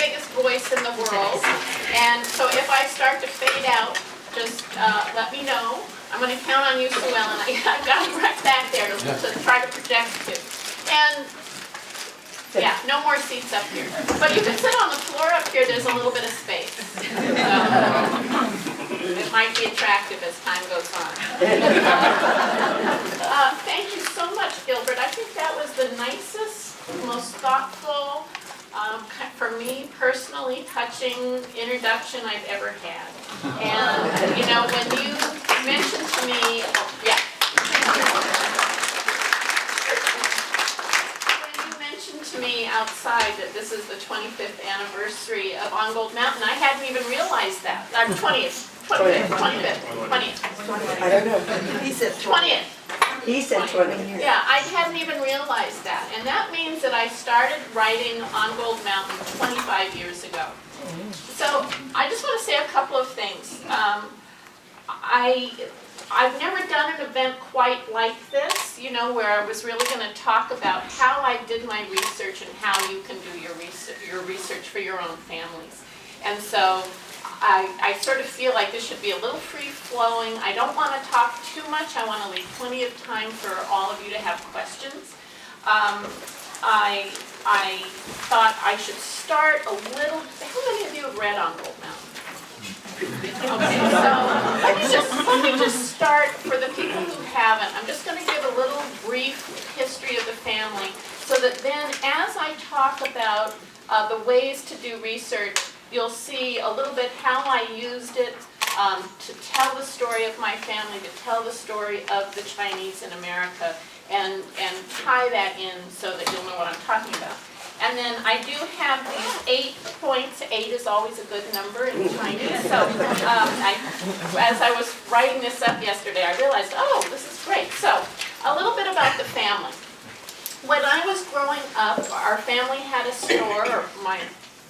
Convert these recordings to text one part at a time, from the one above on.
biggest voice in the world, and so if I start to fade out, just let me know. I'm going to count on you, Sue Ellen. I've got you right back there to try to project to. And yeah, no more seats up here. But you can sit on the floor up here. There's a little bit of space. So it might be attractive as time goes on. Thank you so much, Gilbert. I think that was the nicest, most thoughtful, for me personally, touching introduction I've ever had. And, you know, when you mentioned to me, yeah. To me outside that this is the 25th anniversary of On Gold Mountain. I hadn't even realized that. 20th. I don't know. He said 20th. He said 20. Yeah, I hadn't even realized that. And that means that I started writing On Gold Mountain 25 years ago. So I just want to say a couple of things. I've never done an event quite like this, you know, where I was really going to talk about how I did my research and how you can do your research for your own families. And so I sort of feel like this should be a little free-flowing. I don't want to talk too much. I want to leave plenty of time for all of you to have questions. I thought I should start a little. How many of you have read On Gold Mountain? Okay, so let me just start for the people who haven't. I'm just going to give a little brief history of the family so that then as I talk about the ways to do research, you'll see a little bit how I used it to tell the story of my family, to tell the story of the Chinese in America, and tie that in so that you'll know what I'm talking about. And then I do have these 8 points. 8 is always a good number in Chinese. So as I was writing this up yesterday, I realized, oh, this is great. So a little bit about the family. When I was growing up, our family had a store, or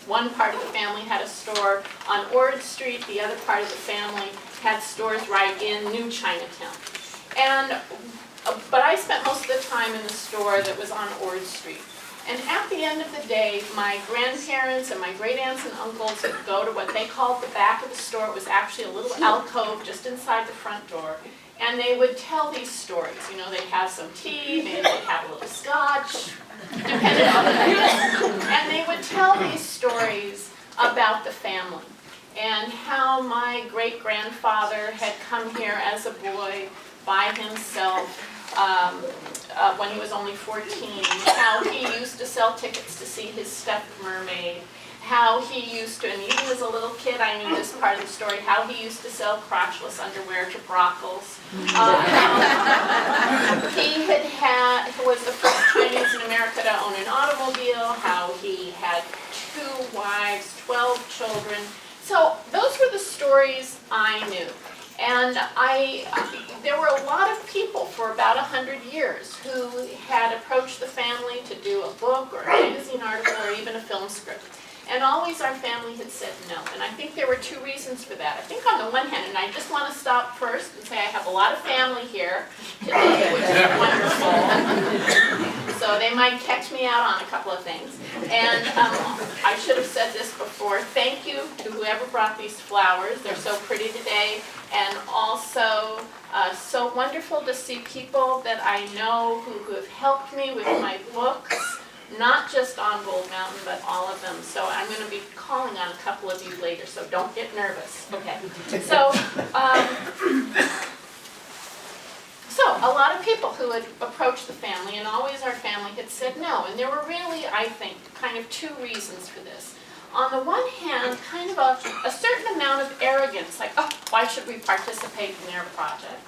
one part of the family had a store on Ord Street. The other part of the family had stores right in New Chinatown. But I spent most of the time in the store that was on Ord Street. And at the end of the day, my grandparents and my great aunts and uncles would go to what they called the back of the store. It was actually a little alcove just inside the front door. And they would tell these stories. You know, they'd have some tea, maybe they'd have a little scotch, depending on the day. And they would tell these stories about the family and how my great-grandfather had come here as a boy by himself when he was only 14, how he used to sell tickets to see his stuffed mermaid, how he used to, and even as a little kid I knew this part of the story, how he used to sell crotchless underwear to brothels. He was the first Chinese in America to own an automobile, how he had 2 wives, 12 children. So those were the stories I knew. And there were a lot of people for about 100 years who had approached the family to do a book or a magazine article or even a film script. And always our family had said no. And I think there were 2 reasons for that. I think on the one hand, and I just want to stop first and say I have a lot of family here today, which is wonderful. So they might catch me out on a couple of things. And I should have said this before. Thank you to whoever brought these flowers. They're so pretty today. And also so wonderful to see people that I know who have helped me with my books. Not just On Gold Mountain, but all of them. So I'm going to be calling on a couple of you later, so don't get nervous. Okay. So a lot of people who had approached the family, and always our family had said no. And there were really, I think, kind of 2 reasons for this. On the one hand, kind of a certain amount of arrogance, like, oh, why should we participate in their project?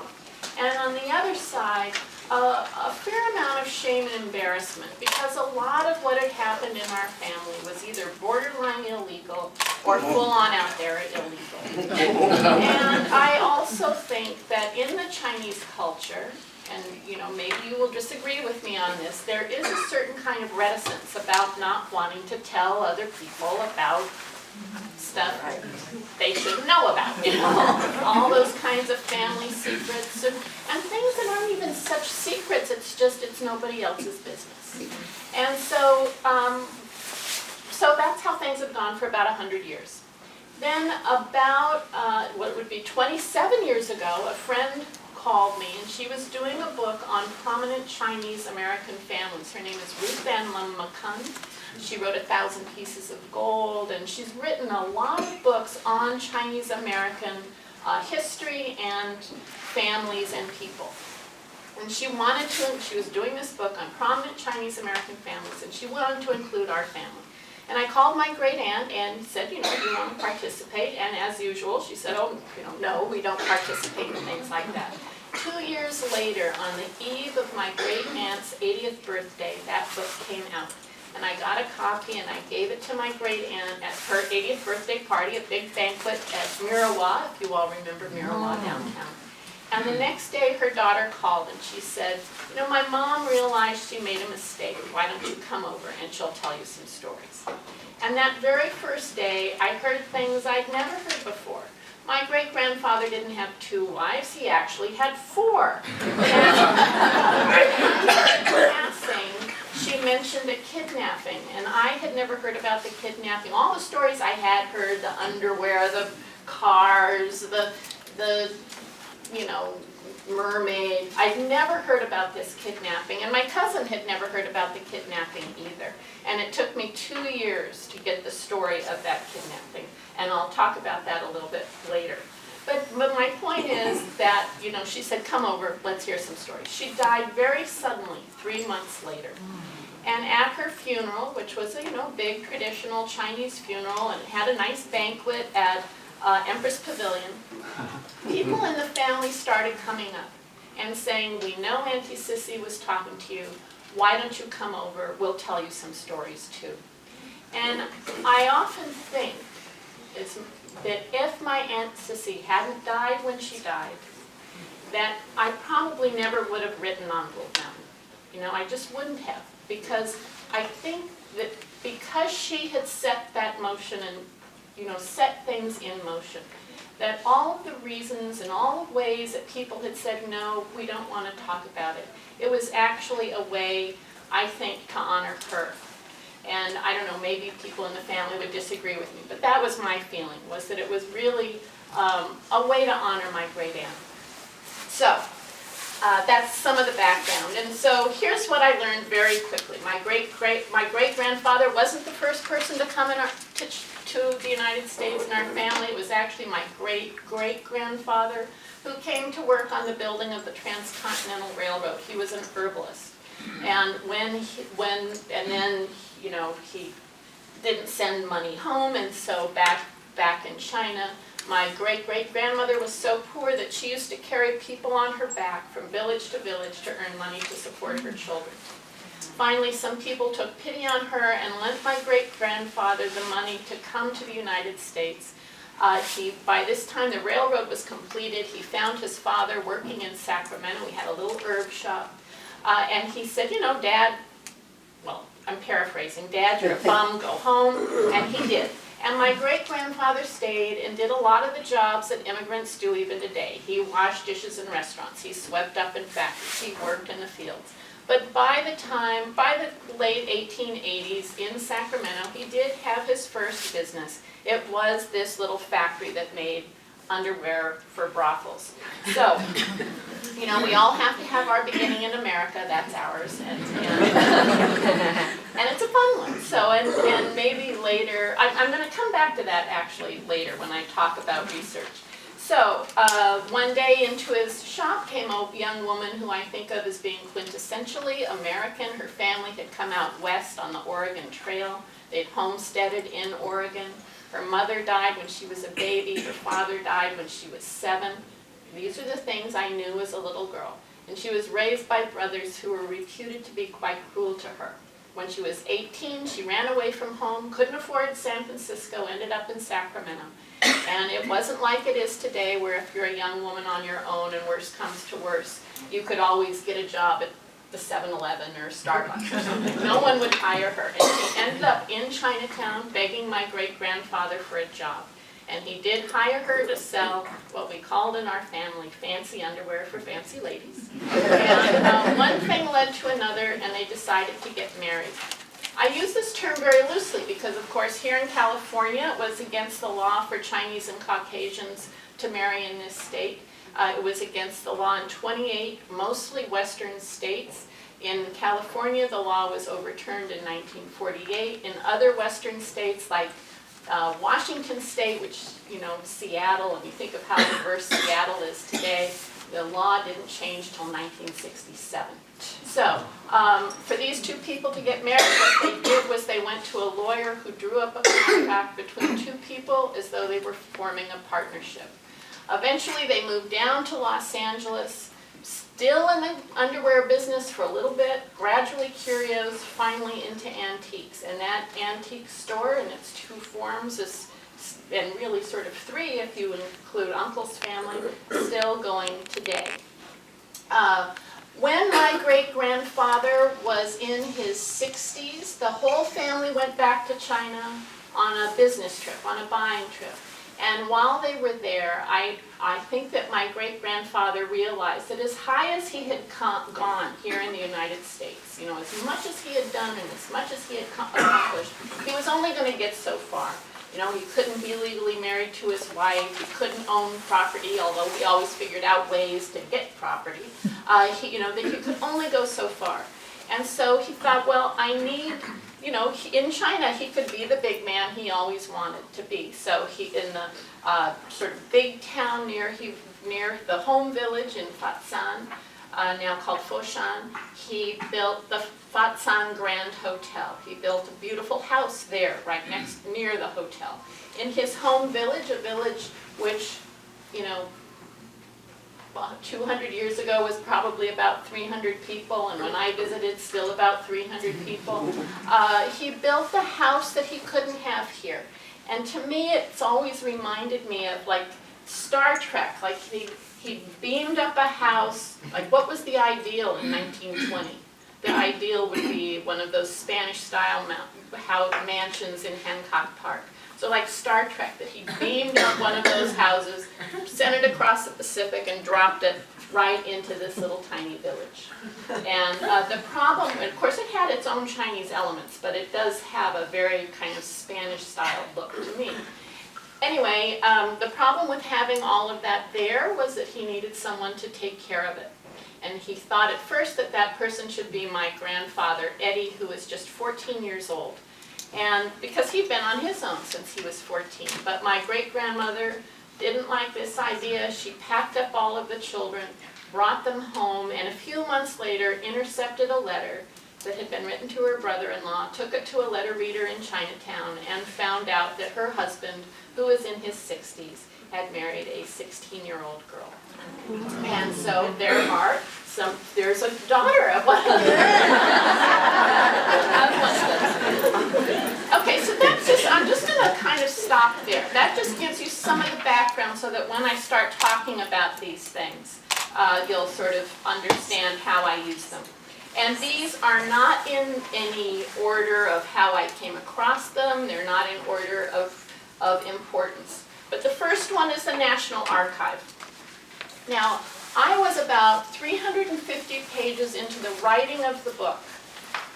And on the other side, a fair amount of shame and embarrassment, because a lot of what had happened in our family was either borderline illegal or full-on out there illegal. And I also think that in the Chinese culture, and you know, maybe you will disagree with me on this, there is a certain kind of reticence about not wanting to tell other people about stuff they should know about, you know, all those kinds of family secrets and things that aren't even such secrets, it's nobody else's business. And so, so that's how things have gone for about 100 years. Then about, what would be 27 years ago, a friend called me, and she was doing a book on prominent Chinese American families. Her name is Ruth Van Lum McCunn. She wrote 1,000 Pieces of Gold, and she's written a lot of books on Chinese American history and families and people. And she was doing this book on prominent Chinese American families, and she wanted to include our family. And I called my great aunt and said, do you want to participate? And as usual, she said, oh, no, we don't participate in things like that. 2 years later, on the eve of my great aunt's 80th birthday, that book came out. And I got a copy and I gave it to my great aunt at her 80th birthday party, a big banquet at Mirawa, if you all remember Mirawa downtown. And the next day her daughter called and she said, my mom realized she made a mistake. Why don't you come over and she'll tell you some stories. And that very first day I heard things I'd never heard before. My great-grandfather didn't have 2 wives, he actually had 4. And passing, she mentioned a kidnapping, and I had never heard about the kidnapping. All the stories I had heard, the underwear, the cars, the mermaid. I'd never heard about this kidnapping, and my cousin had never heard about the kidnapping either. And it took me 2 years to get the story of that kidnapping, and I'll talk about that a little bit later. But my point is that, she said, come over, let's hear some stories. She died very suddenly, 3 months later. And at her funeral, which was a, big traditional Chinese funeral, and had a nice banquet at Empress Pavilion, people in the family started coming up and saying, we know Auntie Sissy was talking to you. Why don't you come over? We'll tell you some stories too. And I often think that if my Aunt Sissy hadn't died when she died, that I probably never would have written on Wolf Mountain. I just wouldn't have. Because I think that because she had set that motion and set things in motion, that all of the reasons and all the ways that people had said, no, we don't want to talk about it, it was actually a way, I think, to honor her. And I don't know, maybe people in the family would disagree with me, but that was my feeling, was that it was really a way to honor my great aunt. So, that's some of the background. And so here's what I learned very quickly. My great-grandfather wasn't the first person to come to the United States in our family. It was actually my great-great-grandfather who came to work on the building of the Transcontinental Railroad. He was an herbalist. And he didn't send money home, and so back in China, my great-great-grandmother was so poor that she used to carry people on her back from village to village to earn money to support her children. Finally, some people took pity on her and lent my great-grandfather the money to come to the United States. By this time, the railroad was completed. He found his father working in Sacramento. We had a little herb shop. And he said, Dad, well, I'm paraphrasing, Dad, you're a bum, go home. And he did. And my great-grandfather stayed and did a lot of the jobs that immigrants do even today. He washed dishes in restaurants. He swept up in factories. He worked in the fields. But by the late 1880s in Sacramento, he did have his first business. It was this little factory that made underwear for brothels. So, we all have to have our beginning in America. That's ours. And it's a fun one. So, and maybe later, I'm going to come back to that actually later when I talk about research. So, one day into his shop came a young woman who I think of as being quintessentially American. Her family had come out west on the Oregon Trail. They'd homesteaded in Oregon. Her mother died when she was a baby. Her father died when she was 7. These are the things I knew as a little girl. And she was raised by brothers who were reputed to be quite cruel to her. When she was 18, she ran away from home, couldn't afford San Francisco, ended up in Sacramento. And it wasn't like it is today, where if you're a young woman on your own and worse comes to worse, you could always get a job at the 7-Eleven or Starbucks or something. No one would hire her. And she ended up in Chinatown begging my great-grandfather for a job. And he did hire her to sell what we called in our family fancy underwear for fancy ladies. And one thing led to another, and they decided to get married. I use this term very loosely because, of course, here in California, it was against the law for Chinese and Caucasians to marry in this state. It was against the law in 28, mostly Western states. In California, the law was overturned in 1948. In other Western states, like Washington State, which, you know, Seattle, and you think of how diverse Seattle is today, the law didn't change till 1967. So, for these two people to get married, what they did was they went to a lawyer who drew up a contract between two people as though they were forming a partnership. Eventually, they moved down to Los Angeles, still in the underwear business for a little bit, gradually curios, finally into antiques. And that antique store in its two forms is, and really sort of three if you include Uncle's family, still going today. When my great-grandfather was in his 60s, the whole family went back to China on a business trip, on a buying trip. And while they were there, I think that my great-grandfather realized that as high as he had gone here in the United States, you know, as much as he had done and as much as he had accomplished, he was only going to get so far. You know, he couldn't be legally married to his wife, he couldn't own property, although we always figured out ways to get property. You know, that he could only go so far. And so he thought, well, I need, you know, in China he could be the big man he always wanted to be. So he, in the sort of big town near the home village in Fatsan, now called Foshan, he built the Fatsan Grand Hotel. He built a beautiful house there, right near the hotel. In his home village, a village which, you know, 200 years ago was probably about 300 people, and when I visited, still about 300 people. He built a house that he couldn't have here. And to me, it's always reminded me of like Star Trek. Like he beamed up a house, like what was the ideal in 1920? The ideal would be one of those Spanish-style mansions in Hancock Park. So like Star Trek, that he beamed up one of those houses, sent it across the Pacific, and dropped it right into this little tiny village. And the problem, of course it had its own Chinese elements, but it does have a very kind of Spanish-style look to me. Anyway, the problem with having all of that there was that he needed someone to take care of it. And he thought at first that that person should be my grandfather, Eddie, who was just 14 years old. And because he'd been on his own since he was 14. But my great-grandmother didn't like this idea. She packed up all of the children, brought them home, and a few months later intercepted a letter that had been written to her brother-in-law, took it to a letter reader in Chinatown, and found out that her husband, who was in his 60s, had married a 16-year-old girl. And so there's a daughter of one of them. Okay, so that's just, I'm just going to kind of stop there. That just gives you some of the background so that when I start talking about these things, you'll sort of understand how I use them. And these are not in any order of how I came across them. They're not in order of importance. But the first one is the National Archive. Now, I was about 350 pages into the writing of the book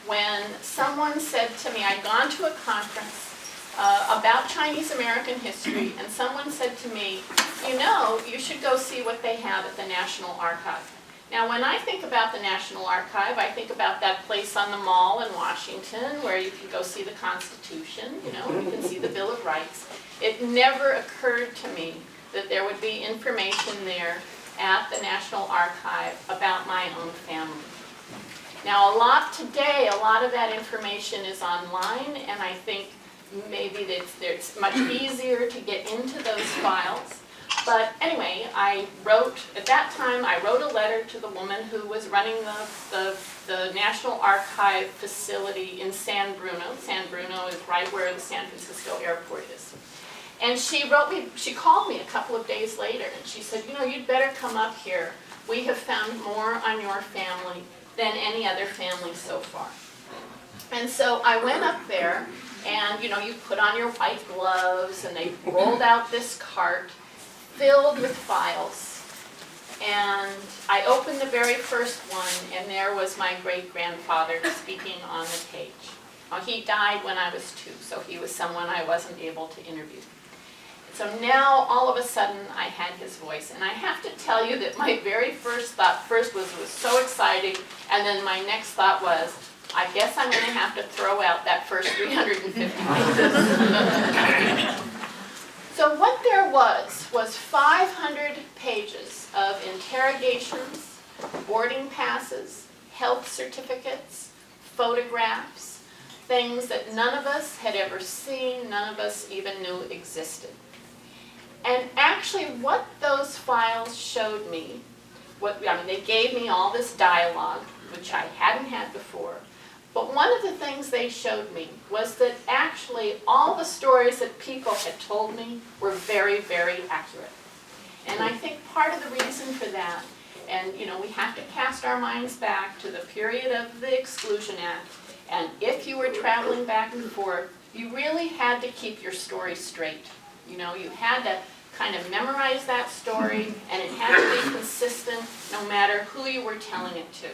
when someone said to me, I'd gone to a conference about Chinese American history, and someone said to me, you know, you should go see what they have at the National Archive. Now, when I think about the National Archive, I think about that place on the Mall in Washington where you can go see the Constitution, you know, you can see the Bill of Rights. It never occurred to me that there would be information there at the National Archive about my own family. Now, a lot of that information is online, and I think maybe it's much easier to get into those files. But anyway, at that time, I wrote a letter to the woman who was running the National Archive facility in San Bruno. San Bruno is right where the San Francisco airport is. And she called me a couple of days later, and she said, you know, you'd better come up here. We have found more on your family than any other family so far. And so I went up there, and you know, you put on your white gloves, and they rolled out this cart filled with files. And I opened the very first one, and there was my great-grandfather speaking on the page. He died when I was 2, so he was someone I wasn't able to interview. So now, all of a sudden, I had his voice. And I have to tell you that my very first thought was it was so exciting, and then my next thought was, I guess I'm going to have to throw out that first 350 pages. So what there was 500 pages of interrogations, boarding passes, health certificates, photographs, things that none of us had ever seen, none of us even knew existed. And actually what those files showed me, they gave me all this dialogue, which I hadn't had before, but one of the things they showed me was that actually all the stories that people had told me were very, very accurate. And I think part of the reason for that, and we have to cast our minds back to the period of the Exclusion Act, and if you were traveling back and forth, you really had to keep your story straight. You had to kind of memorize that story, and it had to be consistent no matter who you were telling it to.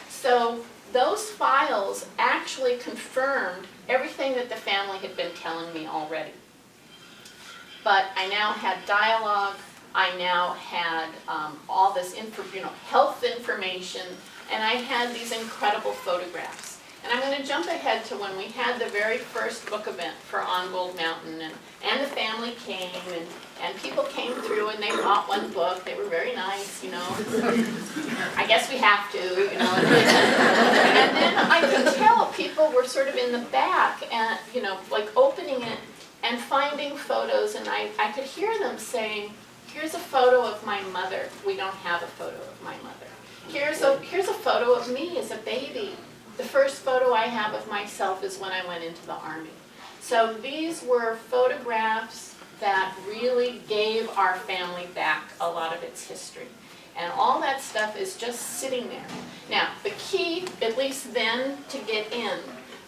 So those files actually confirmed everything that the family had been telling me already. But I now had dialogue, I now had all this health information, and I had these incredible photographs. And I'm going to jump ahead to when we had the very first book event for On Gold Mountain, and the family came, and people came through and they bought one book. They were very nice, I guess we have to, And then I could tell people were sort of in the back, and like opening it and finding photos, and I could hear them saying, "Here's a photo of my mother. We don't have a photo of my mother. Here's a photo of me as a baby. The first photo I have of myself is when I went into the Army." So these were photographs that really gave our family back a lot of its history. And all that stuff is just sitting there. Now, the key, at least then, to get in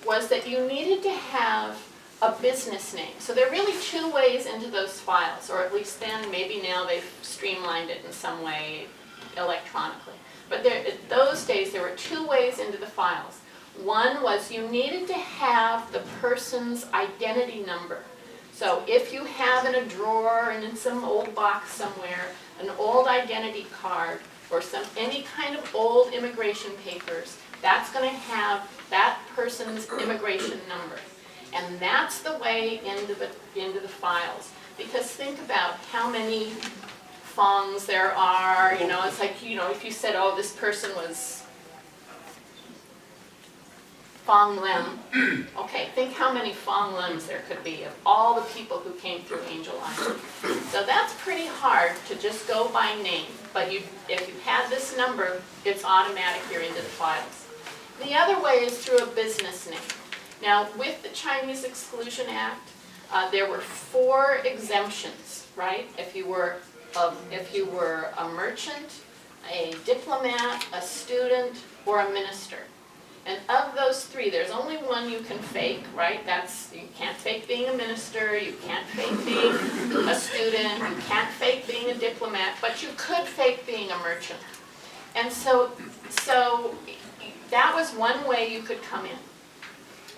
was that you needed to have a business name. So there are really 2 ways into those files, or at least then, maybe now they've streamlined it in some way electronically. But in those days, there were 2 ways into the files. One was you needed to have the person's identity number. So if you have in a drawer and in some old box somewhere an old identity card or any kind of old immigration papers, that's going to have that person's immigration number. And that's the way into the files. Because think about how many Fongs there are, it's like, if you said, oh, this person was Fong Lem. Okay, think how many Fong Lems there could be of all the people who came through Angel Island. So that's pretty hard to just go by name, but if you had this number, it's automatic you're into the files. The other way is through a business name. Now, with the Chinese Exclusion Act, there were 4 exemptions, right? If you were a merchant, a diplomat, a student, or a minister. And of those 3, there's only one you can fake, right? You can't fake being a minister, you can't fake being a student, you can't fake being a diplomat, but you could fake being a merchant. And so that was one way you could come in.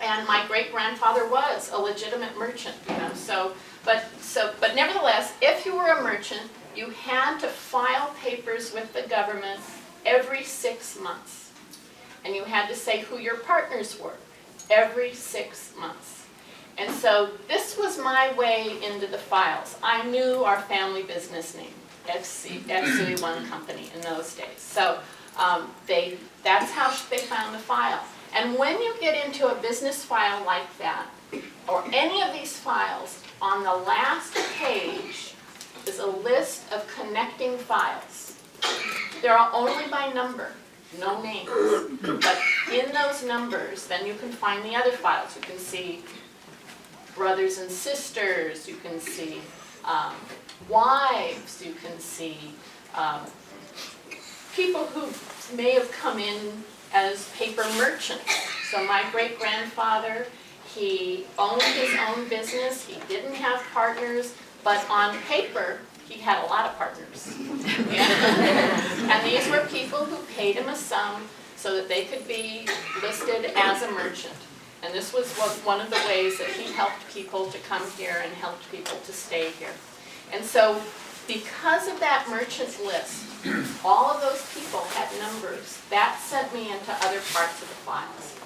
And my great-grandfather was a legitimate merchant, but nevertheless, if you were a merchant, you had to file papers with the government every 6 months. And you had to say who your partners were every 6 months. And so this was my way into the files. I knew our family business name, FC One Company in those days. So that's how they found the file. And when you get into a business file like that, or any of these files, on the last page is a list of connecting files. They're only by number. No names, but in those numbers, then you can find the other files. You can see brothers and sisters, you can see wives, you can see people who may have come in as paper merchants. So my great-grandfather, he owned his own business, he didn't have partners, but on paper, he had a lot of partners. And these were people who paid him a sum so that they could be listed as a merchant. And this was one of the ways that he helped people to come here and helped people to stay here. And so because of that merchant list, all of those people had numbers. That sent me into other parts of the files.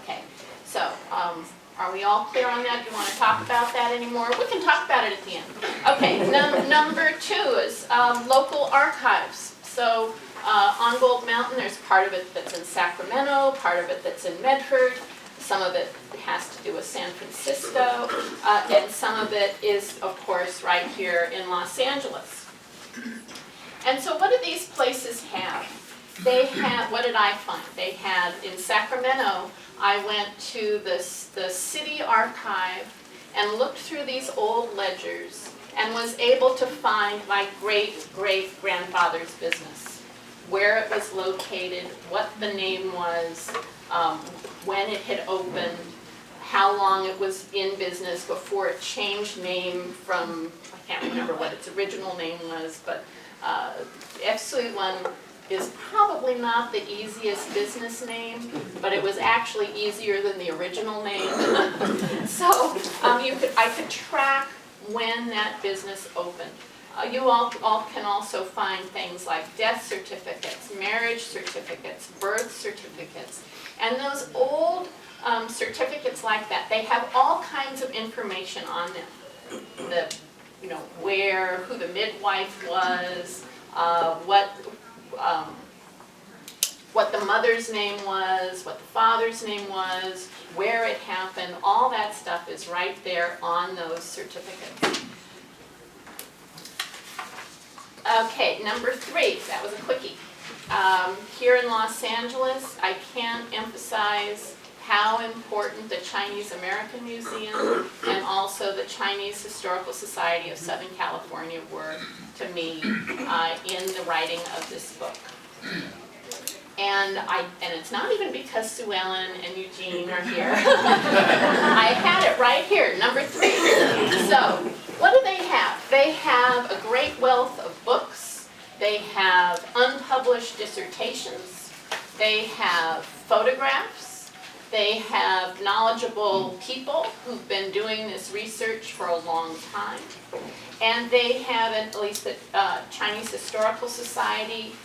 Okay, so are we all clear on that? Do you want to talk about that anymore? We can talk about it at the end. Okay, number 2 is local archives. So on Gold Mountain, there's part of it that's in Sacramento, part of it that's in Medford. Some of it has to do with San Francisco, and some of it is, of course, right here in Los Angeles. And so what do these places have? They had, what did I find? They had, in Sacramento, I went to the city archive and looked through these old ledgers and was able to find my great-great-grandfather's business, where it was located, what the name was, when it had opened, how long it was in business before it changed name from, I can't remember what its original name was, but FC1 is probably not the easiest business name, but it was actually easier than the original name. So I could track when that business opened. You all can also find things like death certificates, marriage certificates, birth certificates, and those old certificates like that, they have all kinds of information on them. Where, who the midwife was, what the mother's name was, what the father's name was, where it happened, all that stuff is right there on those certificates. Okay, number 3, that was a quickie. Here in Los Angeles, I can't emphasize how important the Chinese American Museum and also the Chinese Historical Society of Southern California were to me in the writing of this book. And it's not even because Sue Ellen and Eugene are here. I had it right here, number 3. So, what do they have? They have a great wealth of books. They have unpublished dissertations. They have photographs. They have knowledgeable people who've been doing this research for a long time. And they have, at least the Chinese Historical Society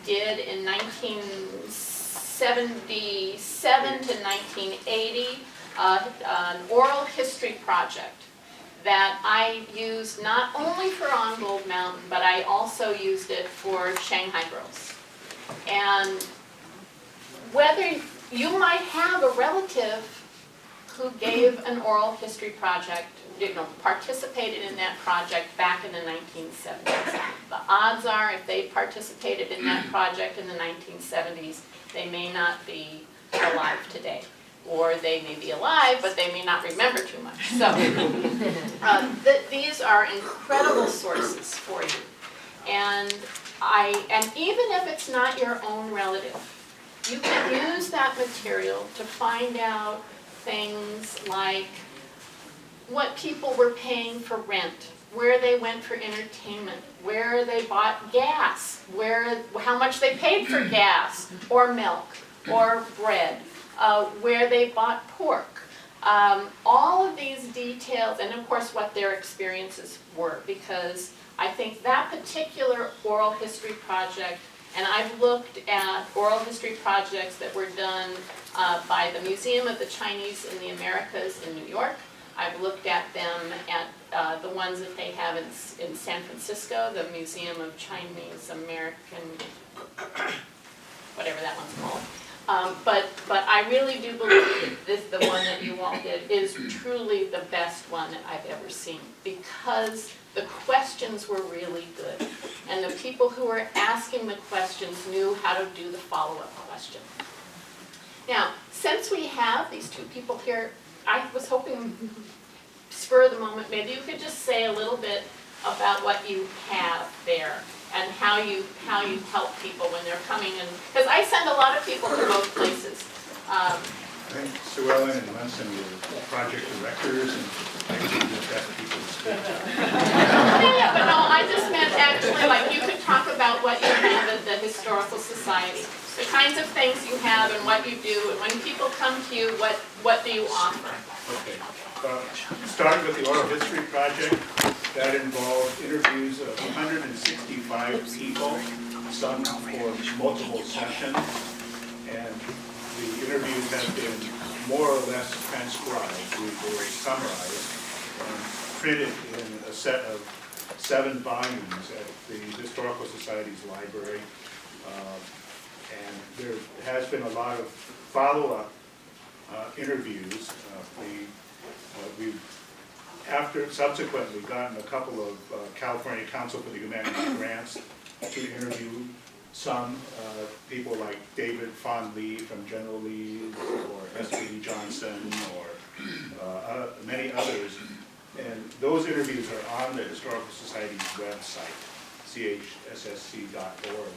did in 1977 to 1980, an oral history project that I used not only for On Gold Mountain, but I also used it for Shanghai Girls. And whether you might have a relative who gave an oral history project, participated in that project back in the 1970s. The odds are, if they participated in that project in the 1970s, they may not be alive today. Or they may be alive, but they may not remember too much. So these are incredible sources for you. And even if it's not your own relative, you can use that material to find out things like what people were paying for rent, where they went for entertainment, where they bought gas, how much they paid for gas, or milk, or bread, where they bought pork. All of these details, and of course what their experiences were, because I think that particular oral history project, and I've looked at oral history projects that were done by the Museum of the Chinese in the Americas in New York. I've looked at them at the ones that they have in San Francisco, the Museum of Chinese American, whatever that one's called. But I really do believe that the one that you all did is truly the best one that I've ever seen, because the questions were really good. And the people who were asking the questions knew how to do the follow-up question. Now, since we have these two people here, I was hoping, spur of the moment, maybe you could just say a little bit about what you have there and how you help people when they're coming in. Because I send a lot of people to both places. I think Sue Ellen and Munson were project directors, and I can just ask people to speak. Yeah, but no, I just meant actually, like, you could talk about what you have at the Historical Society. The kinds of things you have and what you do, and when people come to you, what do you offer? Okay. Starting with the Oral History Project, that involved interviews of 165 people, some for multiple sessions, and the interviews have been more or less transcribed, or summarized, and printed in a set of 7 volumes at the Historical Society's library. And there has been a lot of follow-up interviews. We've subsequently gotten a couple of California Council for the Humanities grants to interview some people like David Fong See from General Lee's, or S.B. Johnson, or many others. And those interviews are on the Historical Society's website, chssc.org.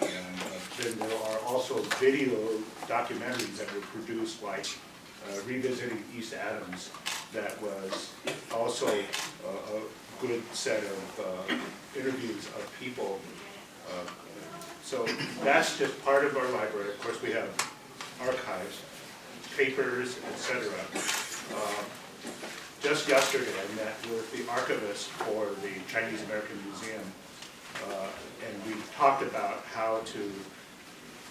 And then there are also video documentaries that were produced, like Revisiting East Adams, that was also a good set of interviews of people. So that's just part of our library. Of course, we have archives, papers, etc. Just yesterday, I met with the archivist for the Chinese American Museum, and we talked about how to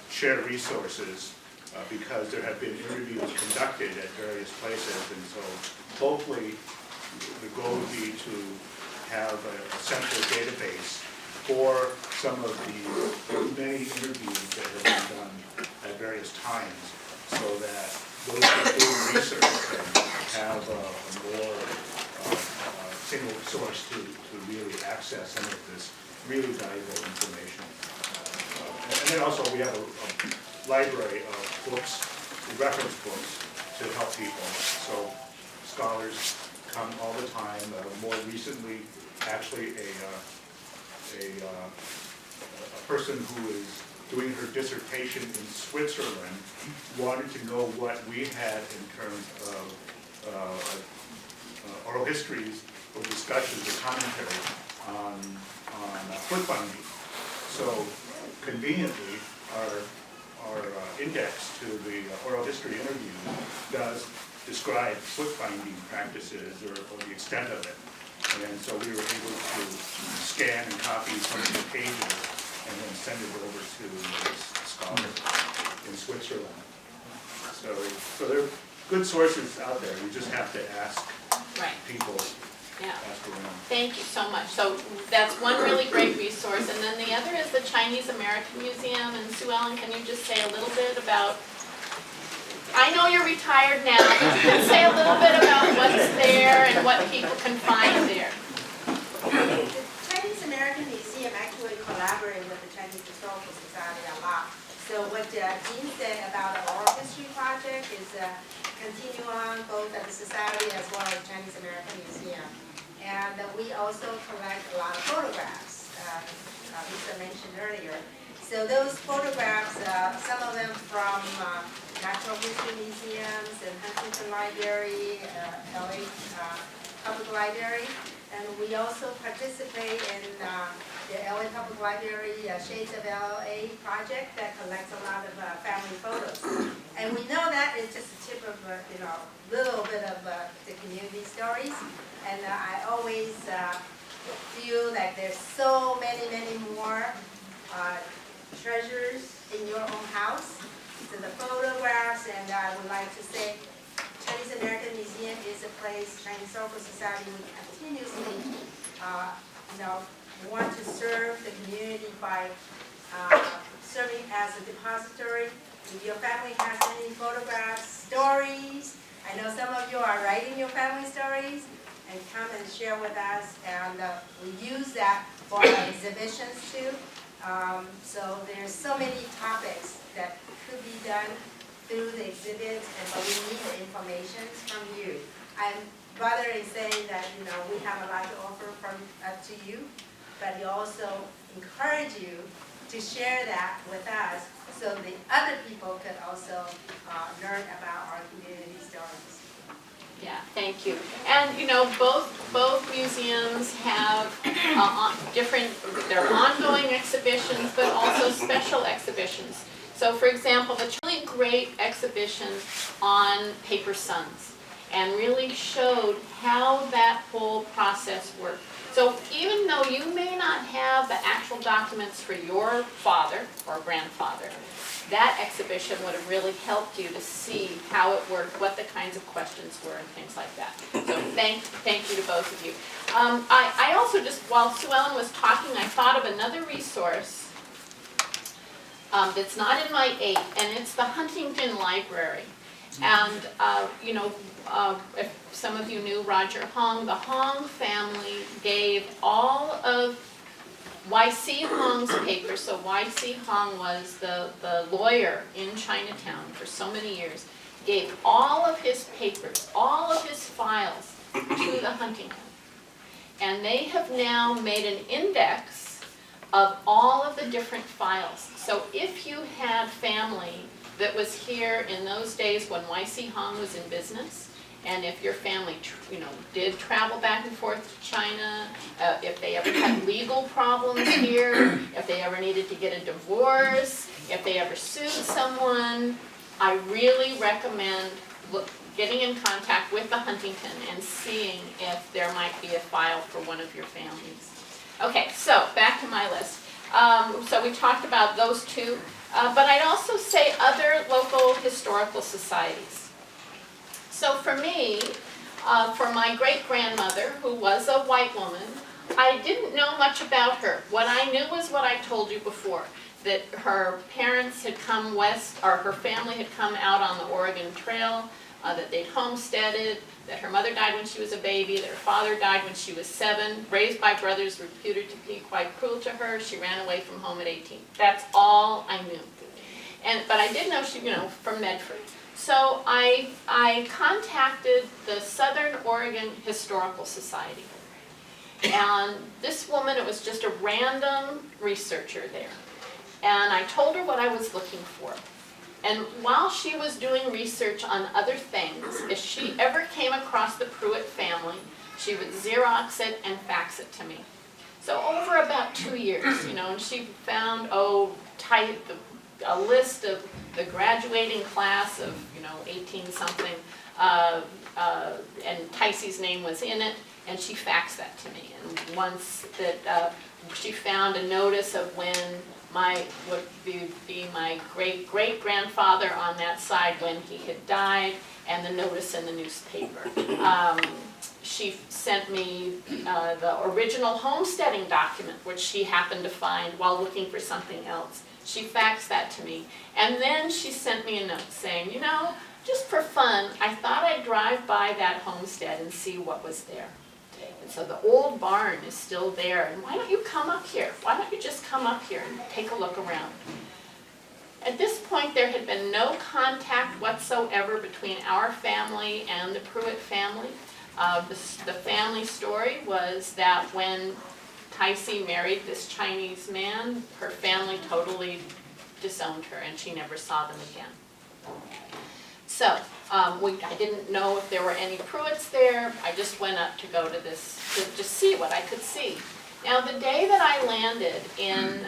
share resources because there have been interviews conducted at various places, and so hopefully the goal would be to have a central database for some of the many interviews that have been done at various times, so that those who do research can have a more single source to really access some of this really valuable information. And then also we have a library of books, reference books, to help people. So scholars come all the time. More recently, actually a person who is doing her dissertation in Switzerland wanted to know what we had in terms of oral histories or discussions or commentary on foot binding. So conveniently, our index to the oral history interview does describe foot binding practices or the extent of it. And so we were able to scan and copy some of the pages and then send it over to this scholar in Switzerland. So there are good sources out there. You just have to ask people. Yeah. Ask around. Thank you so much. So that's one really great resource. And then the other is the Chinese American Museum. And Sue Ellen, can you just say a little bit about, I know you're retired now, but you can say a little bit about what's there and what people can find there. The Chinese American Museum actually collaborates with the Chinese Historical Society a lot. So what Jean said about the oral history project is continue on both at the Society as well as Chinese American Museum. And we also collect a lot of photographs, Lisa mentioned earlier. So those photographs, some of them from Natural History Museums and Huntington Library, LA Public Library. And we also participate in the LA Public Library Shades of LA project that collects a lot of family photos. And we know that is just a tip of, little bit of the community stories. And I always feel that there's so many more treasures in your own house. So the photographs, and I would like to say Chinese American Museum is a place Chinese Historical Society would continuously want to serve the community by serving as a depository. If your family has any photographs, stories, I know some of you are writing your family stories, and come and share with us, and we use that for our exhibitions too. So there's so many topics that could be done through the exhibits, but we need the information from you. I'm rather in saying that we have a lot to offer to you, but we also encourage you to share that with us, so the other people could also learn about our community stories. Yeah, thank you. And both both museums have their ongoing exhibitions, but also special exhibitions. So for example, the really great exhibition on paper suns, and really showed how that whole process worked. So even though you may not have the actual documents for your father or grandfather, that exhibition would have really helped you to see how it worked, what the kinds of questions were, and things like that. So thank you to both of you. I also just, while Sue Ellen was talking, I thought of another resource that's not in my 8, and it's the Huntington Library. And, if some of you knew Roger Hong, the Hong family gave all of Y.C. Hong's papers. So Y.C. Hong was the lawyer in Chinatown for so many years, gave all of his papers, all of his files to the Huntington. And they have now made an index of all of the different files. So if you had family that was here in those days when Y.C. Hong was in business, and if your family, did travel back and forth to China, if they ever had legal problems here, if they ever needed to get a divorce, if they ever sued someone, I really recommend getting in contact with the Huntington and seeing if there might be a file for one of your families. Okay, so back to my list. So we talked about those two, but I'd also say other local historical societies. So for me, for my great-grandmother, who was a white woman, I didn't know much about her. What I knew was what I told you before, that her parents had come west, or her family had come out on the Oregon Trail, that they'd homesteaded, that her mother died when she was a baby, that her father died when she was 7, raised by brothers reputed to be quite cruel to her. She ran away from home at 18. That's all I knew. But I did know she, from Medford. So I contacted the Southern Oregon Historical Society. And this woman, it was just a random researcher there. And I told her what I was looking for. And while she was doing research on other things, if she ever came across the Pruitt family, she would Xerox it and fax it to me. So over about 2 years, and she found, a list of the graduating class of, 18-something, and Ticey's name was in it, and she faxed that to me. And once that she found a notice of when would be my great-great-grandfather on that side when he had died, and the notice in the newspaper. She sent me the original homesteading document, which she happened to find while looking for something else. She faxed that to me, and then she sent me a note saying, just for fun, I thought I'd drive by that homestead and see what was there. And so the old barn is still there, and why don't you come up here? Why don't you just come up here and take a look around? At this point, there had been no contact whatsoever between our family and the Pruitt family. The family story was that when Ticey married this Chinese man, her family totally disowned her and she never saw them again. So I didn't know if there were any Pruitts there. I just went up to go to this, to just see what I could see. Now the day that I landed in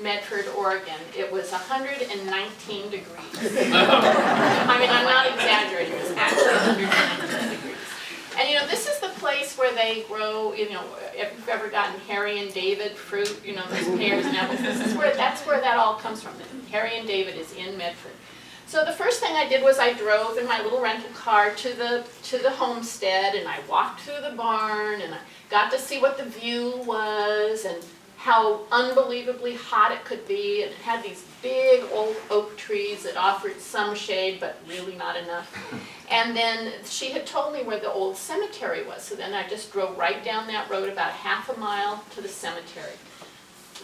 Medford, Oregon, it was 119 degrees. I mean, I'm not exaggerating, it was actually 119 degrees. And this is the place where they grow, if you've ever gotten Harry and David fruit, those pears and apples, that's where that all comes from. Harry and David is in Medford. So the first thing I did was I drove in my little rental car to the homestead, and I walked through the barn, and I got to see what the view was and how unbelievably hot it could be. And it had these big old oak trees that offered some shade, but really not enough. And then she had told me where the old cemetery was, so then I just drove right down that road about half a mile to the cemetery.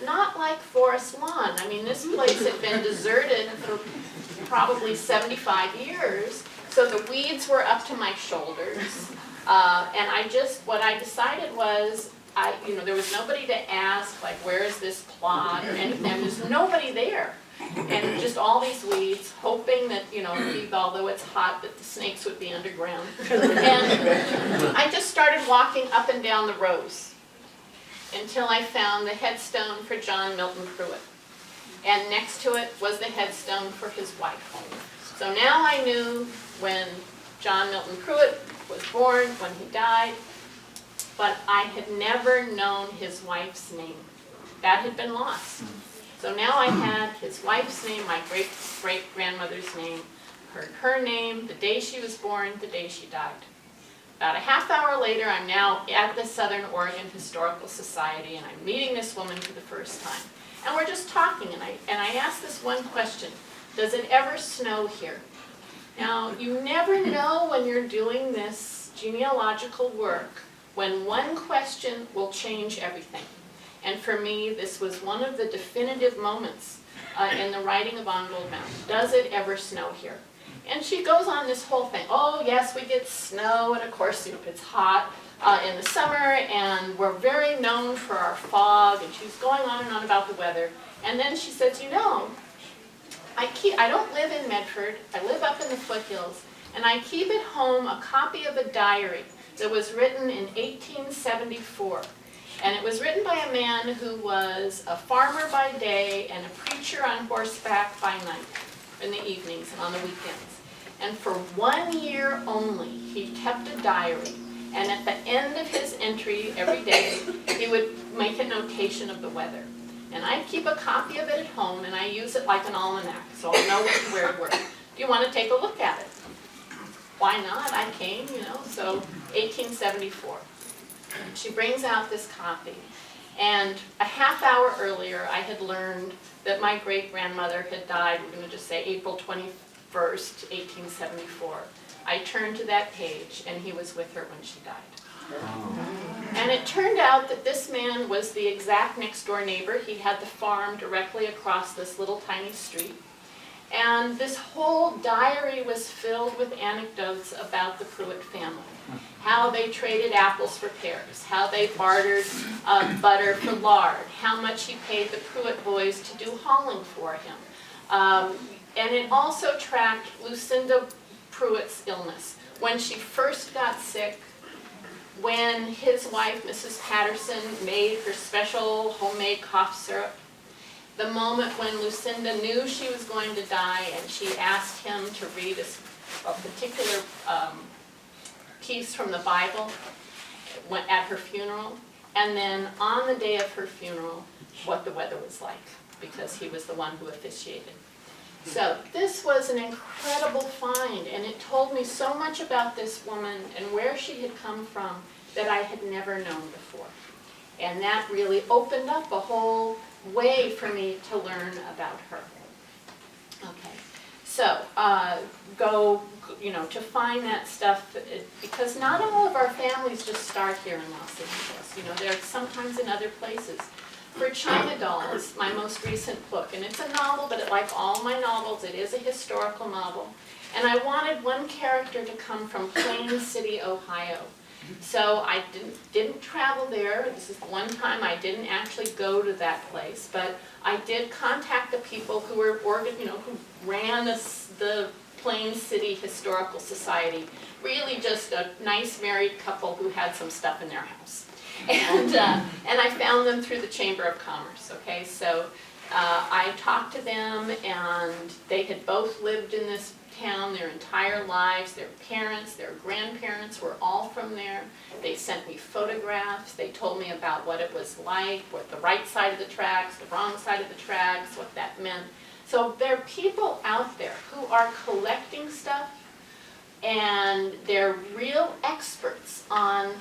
Not like Forest Lawn. I mean, this place had been deserted for probably 75 years, so the weeds were up to my shoulders. And what I decided was, there was nobody to ask, like, where is this plot or anything. There was nobody there. and just all these weeds, hoping that, you know, although it's hot, that the snakes would be underground. And I just started walking up and down the rows until I found the headstone for John Milton Pruitt. And next to it was the headstone for his wife. So now I knew when John Milton Pruitt was born, when he died, but I had never known his wife's name. That had been lost. So now I had his wife's name, my great-great-grandmother's name, her name, the day she was born, the day she died. About a half hour later, I'm now at the Southern Oregon Historical Society, and I'm meeting this woman for the first time. And we're just talking, and I asked this one question: does it ever snow here? Now, you never know when you're doing this genealogical work when one question will change everything. And for me, this was one of the definitive moments in the writing of On Gold Mountain. Does it ever snow here? And she goes on this whole thing. Oh, yes, we get snow, and of course, it's hot in the summer, and we're very known for our fog, and she's going on and on about the weather. And then she says, you know, I don't live in Medford, I live up in the foothills, and I keep at home a copy of a diary that was written in 1874. And it was written by a man who was a farmer by day and a preacher on horseback by night, in the evenings and on the weekends. And for 1 year only, he kept a diary. And at the end of his entry every day, he would make a notation of the weather. And I keep a copy of it at home, and I use it like an almanac, so I'll know where to work. Do you want to take a look at it? Why not? I came, you know, so 1874. She brings out this copy, and a half hour earlier, I had learned that my great-grandmother had died, we're going to just say April 21st, 1874. I turned to that page, and he was with her when she died. And it turned out that this man was the exact next-door neighbor. He had the farm directly across this little tiny street. And this whole diary was filled with anecdotes about the Pruitt family. How they traded apples for pears, how they bartered butter for lard, how much he paid the Pruitt boys to do hauling for him. And it also tracked Lucinda Pruitt's illness. When she first got sick, when his wife, Mrs. Patterson, made her special homemade cough syrup, the moment when Lucinda knew she was going to die and she asked him to read a particular piece from the Bible at her funeral, and then on the day of her funeral, what the weather was like, because he was the one who officiated. So this was an incredible find, and it told me so much about this woman and where she had come from that I had never known before. And that really opened up a whole way for me to learn about her. Okay, so to find that stuff, because not all of our families just start here in Los Angeles. They're sometimes in other places. For China Dolls, my most recent book, and it's a novel, but like all my novels, it is a historical novel. And I wanted one character to come from Plain City, Ohio. So I didn't travel there. This is the one time I didn't actually go to that place, but I did contact the people who were who ran the Plain City Historical Society. Really just a nice married couple who had some stuff in their house. And I found them through the Chamber of Commerce, okay? So I talked to them, and they had both lived in this town their entire lives. Their parents, their grandparents were all from there. They sent me photographs. They told me about what it was like, what the right side of the tracks, the wrong side of the tracks, what that meant. So there are people out there who are collecting stuff, and they're real experts on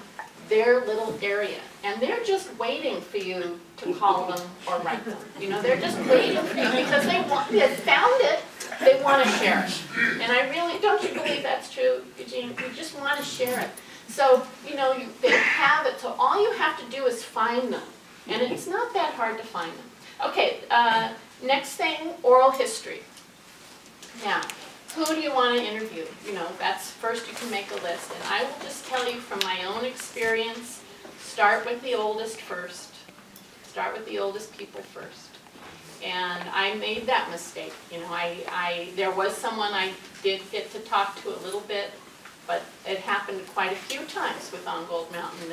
their little area, and they're just waiting for you to call them or write them. They're just waiting for you because they found it, they want to share it. And I really, don't you believe that's true, Eugene? You just want to share it. So, they have it, so all you have to do is find them, and it's not that hard to find them. Okay, next thing, oral history. Now, who do you want to interview? That's first you can make a list. And I will just tell you from my own experience, start with the oldest first. Start with the oldest people first. And I made that mistake. You know, there was someone I did get to talk to a little bit, but it happened quite a few times with On Gold Mountain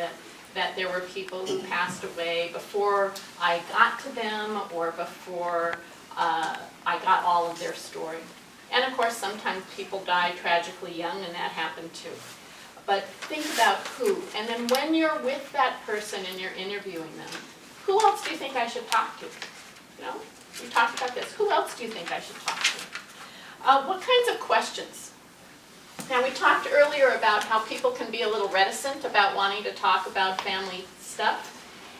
that there were people who passed away before I got to them or before I got all of their story. And of course, sometimes people die tragically young, and that happened too. But think about who, and then when you're with that person and you're interviewing them, who else do you think I should talk to? You know, we talked about this. Who else do you think I should talk to? What kinds of questions? Now, we talked earlier about how people can be a little reticent about wanting to talk about family stuff.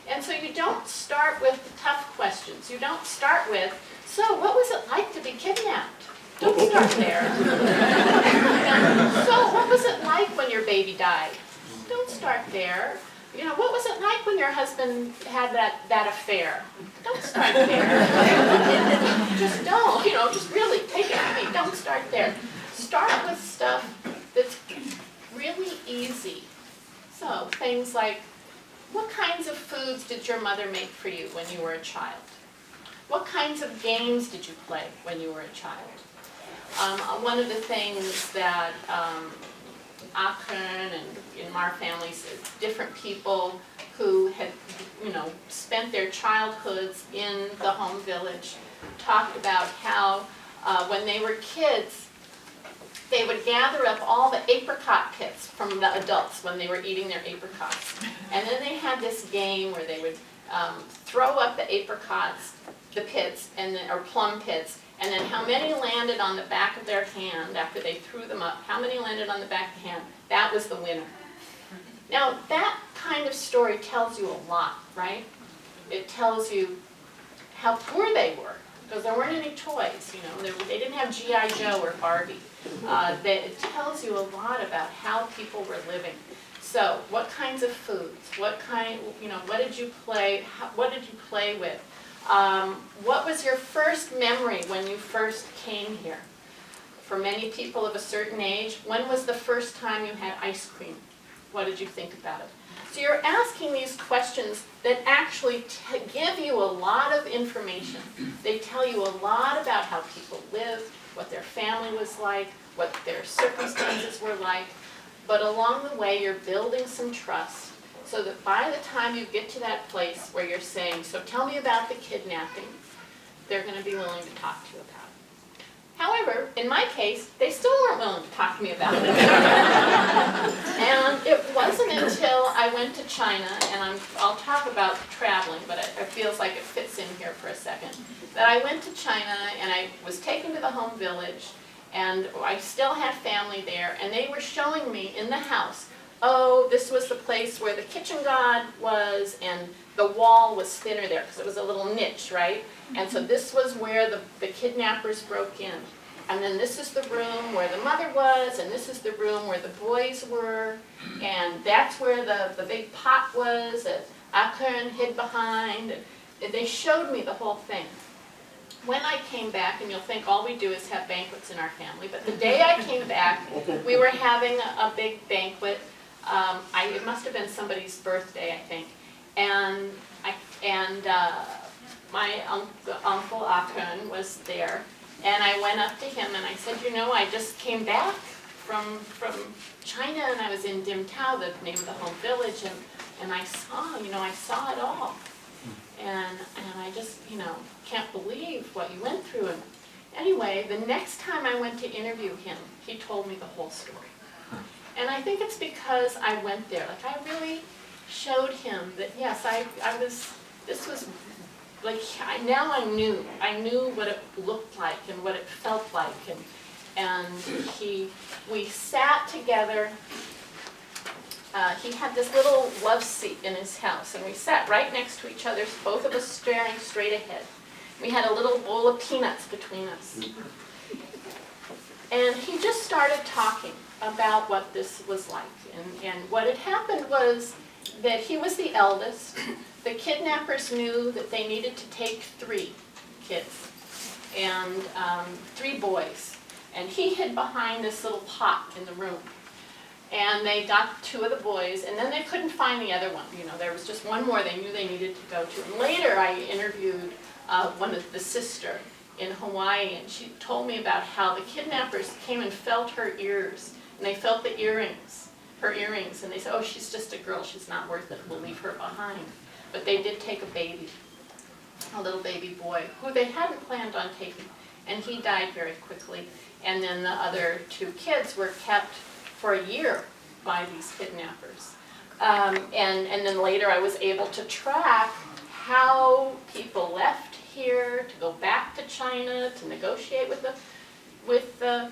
And so you don't start with the tough questions. You don't start with, so what was it like to be kidnapped? Don't start there. So what was it like when your baby died? Don't start there. You know, what was it like when your husband had that affair? Don't start there. Just don't, you know, just really take it from me. Don't start there. Start with stuff that's really easy. So things like, what kinds of foods did your mother make for you when you were a child? What kinds of games did you play when you were a child? One of the things that Akern and in our families, different people who had, you know, spent their childhoods in the home village talked about how when they were kids, they would gather up all the apricot pits from the adults when they were eating their apricots. And then they had this game where they would throw up the apricots, the pits, and then, or plum pits, and then how many landed on the back of their hand after they threw them up, how many landed on the back of the hand, that was the winner. Now, that kind of story tells you a lot, right? It tells you how poor they were, because there weren't any toys, you know, they didn't have G.I. Joe or Barbie. It tells you a lot about how people were living. So, what kinds of foods? What kind, you know, what did you play? What did you play with? What was your first memory when you first came here? For many people of a certain age, when was the first time you had ice cream? What did you think about it? So you're asking these questions that actually give you a lot of information. They tell you a lot about how people lived, what their family was like, what their circumstances were like. But along the way, you're building some trust so that by the time you get to that place where you're saying, so tell me about the kidnapping, they're going to be willing to talk to you about it. However, in my case, they still weren't willing to talk to me about it. And it wasn't until I went to China, and I'll talk about traveling, but it feels like it fits in here for a second, that I went to China and I was taken to the home village, and I still had family there, and they were showing me in the house, oh, this was the place where the kitchen god was, and the wall was thinner there, because it was a little niche, right? And so this was where the kidnappers broke in. And then this is the room where the mother was, and this is the room where the boys were, and that's where the big pot was that Akern hid behind. And they showed me the whole thing. When I came back, and you'll think all we do is have banquets in our family, but the day I came back, we were having a big banquet. It must have been somebody's birthday, I think. And my uncle Akern was there, and I went up to him and I said, you know, I just came back from China, and I was in Dimtao, the name of the home village, and I saw it all. And I just, you know, can't believe what you went through. And anyway, the next time I went to interview him, he told me the whole story. And I think it's because I went there. Like, I really showed him that, yes, this was, like, now I knew what it looked like and what it felt like. And we sat together. He had this little love seat in his house, and we sat right next to each other, both of us staring straight ahead. We had a little bowl of peanuts between us. And he just started talking about what this was like. And what had happened was that he was the eldest. The kidnappers knew that they needed to take 3 kids, and 3 boys. And he hid behind this little pot in the room. And they got 2 of the boys, and then they couldn't find the other one. You know, there was just one more they knew they needed to go to. And later I interviewed one of the sister in Hawaii, and she told me about how the kidnappers came and felt her ears, and they felt the earrings, her earrings, and they said, oh, she's just a girl, she's not worth it, we'll leave her behind. But they did take a baby, a little baby boy, who they hadn't planned on taking, and he died very quickly. And then the other 2 kids were kept for a year by these kidnappers. And then later I was able to track how people left here to go back to China to negotiate with the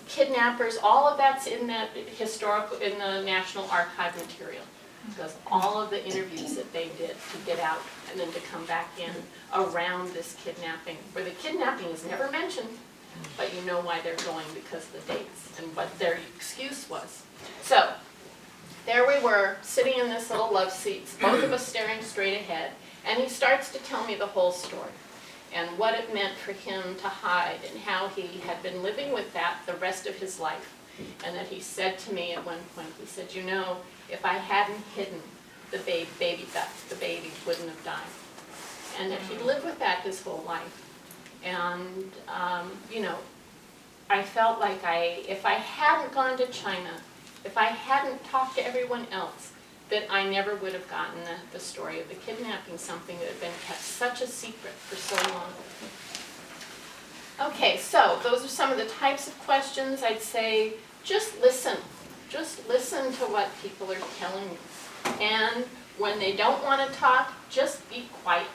kidnappers. All of that's in the National Archive material. Because all of the interviews that they did to get out and then to come back in around this kidnapping, where the kidnapping is never mentioned, but you know why they're going because of the dates and what their excuse was. So there we were, sitting in this little love seats, both of us staring straight ahead, and he starts to tell me the whole story and what it meant for him to hide and how he had been living with that the rest of his life. And that he said to me at one point, he said, you know, if I hadn't hidden the baby wouldn't have died. And that he lived with that his whole life. And, you know, I felt like if I hadn't gone to China, if I hadn't talked to everyone else, that I never would have gotten the story of the kidnapping, something that had been kept such a secret for so long. Okay, so those are some of the types of questions. I'd say just listen. Just listen to what people are telling you. And when they don't want to talk, just be quiet.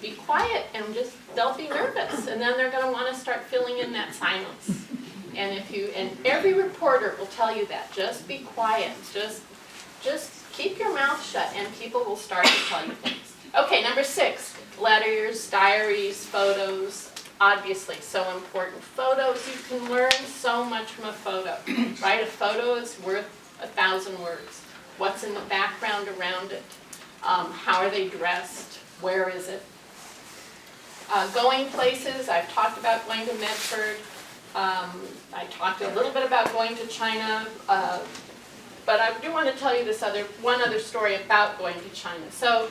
Be quiet and just, they'll be nervous. And then they're going to want to start filling in that silence. And every reporter will tell you that. Just be quiet. Just keep your mouth shut and people will start to tell you things. Okay, number 6, letters, diaries, photos. Obviously, so important. Photos, you can learn so much from a photo, right? A photo is worth 1,000 words. What's in the background around it? How are they dressed? Where is it? Going places, I've talked about going to Medford. I talked a little bit about going to China, but I do want to tell you this one other story about going to China. So,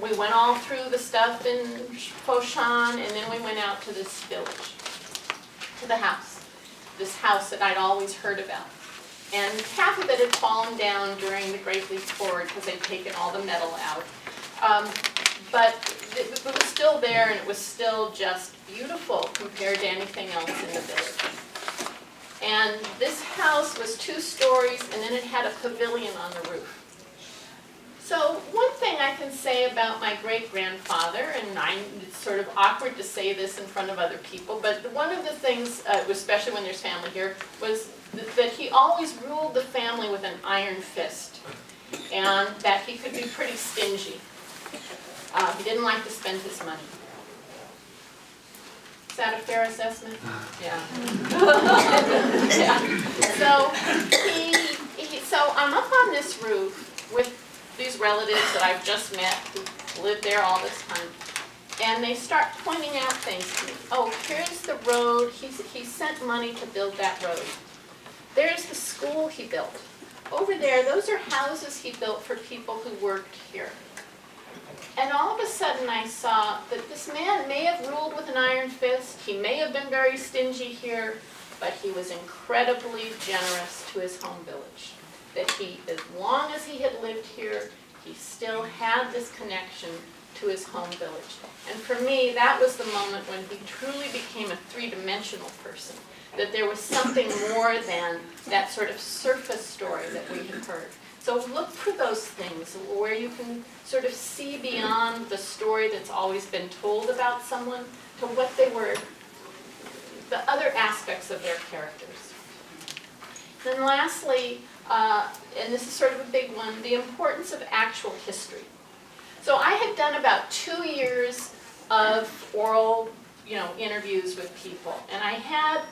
we went all through the stuff in Foshan, and then we went out to this village, to the house, this house that I'd always heard about. And half of it had fallen down during the Great Leap Forward because they'd taken all the metal out. But it was still there, and it was still just beautiful compared to anything else in the village. And this house was 2 stories, and then it had a pavilion on the roof. So one thing I can say about my great-grandfather, and it's sort of awkward to say this in front of other people, but one of the things, especially when there's family here, was that he always ruled the family with an iron fist, and that he could be pretty stingy. He didn't like to spend his money. Is that a fair assessment? Yeah. Yeah. So I'm up on this roof with these relatives that I've just met who lived there all this time. And they start pointing out things to me. Oh, here's the road. He sent money to build that road. There's the school he built. Over there, those are houses he built for people who worked here. And all of a sudden I saw that this man may have ruled with an iron fist. He may have been very stingy here, but he was incredibly generous to his home village. That as long as he had lived here, he still had this connection to his home village. And for me, that was the moment when he truly became a 3-dimensional person. That there was something more than that sort of surface story that we had heard. So look for those things where you can sort of see beyond the story that's always been told about someone to what they were, the other aspects of their characters. Then lastly, and this is sort of a big one, the importance of actual history. So I had done about 2 years of oral, interviews with people, and I had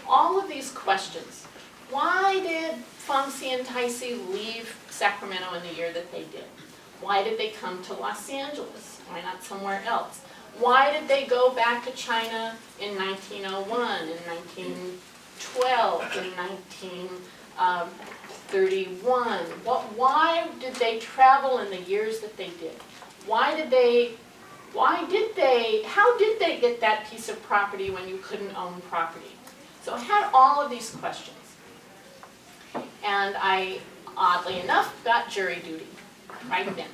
all of these questions. Why did Fong See and Tai See leave Sacramento in the year that they did? Why did they come to Los Angeles? Why not somewhere else? Why did they go back to China in 1901, in 1912, in 31. Why did they travel in the years that they did? How did they get that piece of property when you couldn't own property? So I had all of these questions. And I, oddly enough, got jury duty right then.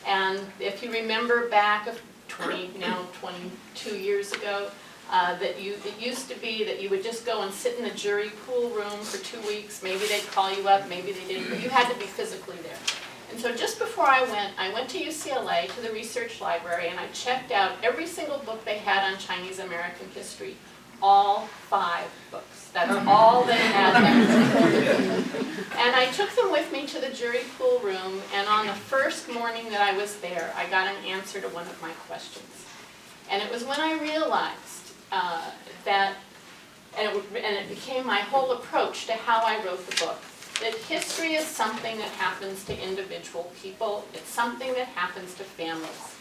And if you remember back of 22 years ago, it used to be that you would just go and sit in the jury pool room for 2 weeks. Maybe they'd call you up, maybe they didn't, but you had to be physically there. And so just before I went to UCLA, to the research library, and I checked out every single book they had on Chinese American history. All 5 books. That's all they had there. And I took them with me to the jury pool room, and on the first morning that I was there, I got an answer to one of my questions. And it was when I realized and it became my whole approach to how I wrote the book, that history is something that happens to individual people. It's something that happens to families.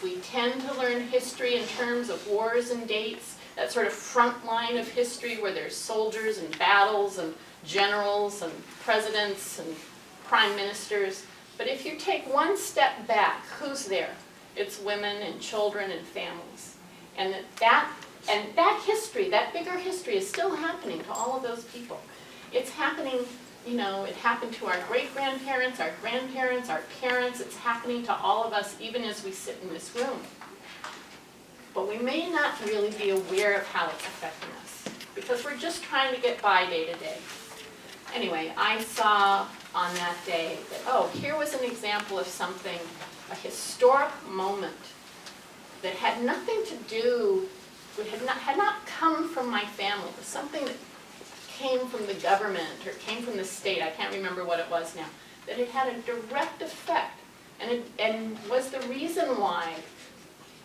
We tend to learn history in terms of wars and dates, that sort of front line of history where there's soldiers and battles and generals and presidents and prime ministers. But if you take one step back, who's there? It's women and children and families. And that history, that bigger history, is still happening to all of those people. It's happening, you know, it happened to our great-grandparents, our grandparents, our parents. It's happening to all of us, even as we sit in this room. But we may not really be aware of how it's affecting us, because we're just trying to get by day to day. Anyway, I saw on that day that, oh, here was an example of something, a historic moment that had nothing to do, had not come from my family. It was something that came from the government or came from the state. I can't remember what it was now. That it had a direct effect, and was the reason why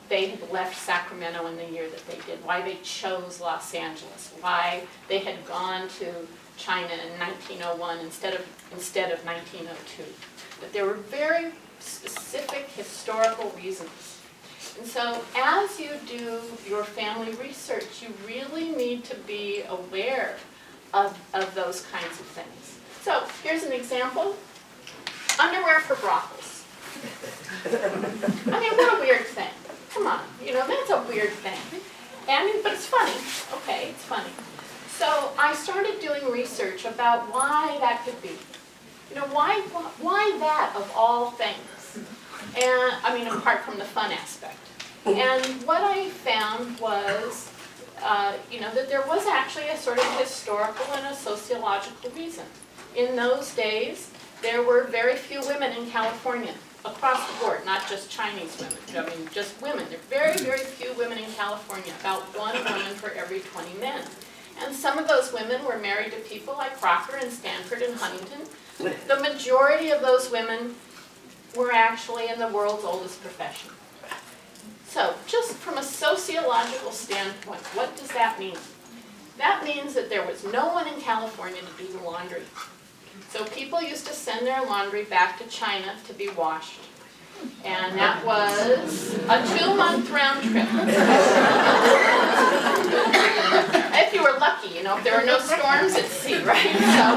they had left Sacramento in the year that they did, why they chose Los Angeles, why they had gone to China in 1901 instead of 1902. That there were very specific historical reasons. And so as you do your family research, you really need to be aware of those kinds of things. So here's an example. Underwear for brothels. I mean, what a weird thing. Come on, you know, that's a weird thing. But it's funny. Okay, it's funny. So I started doing research about why that could be. You know, why that of all things? And I mean, apart from the fun aspect. And what I found was, you know, that there was actually a sort of historical and a sociological reason. In those days, there were very few women in California. Across the board, not just Chinese women, I mean just women. There are very, very few women in California, about 1 woman for every 20 men. And some of those women were married to people like Crocker and Stanford and Huntington. The majority of those women were actually in the world's oldest profession. So just from a sociological standpoint, what does that mean? That means that there was no one in California to do the laundry. So people used to send their laundry back to China to be washed. And that was a 2-month round trip. If you were lucky, you know, if there were no storms at sea, right? So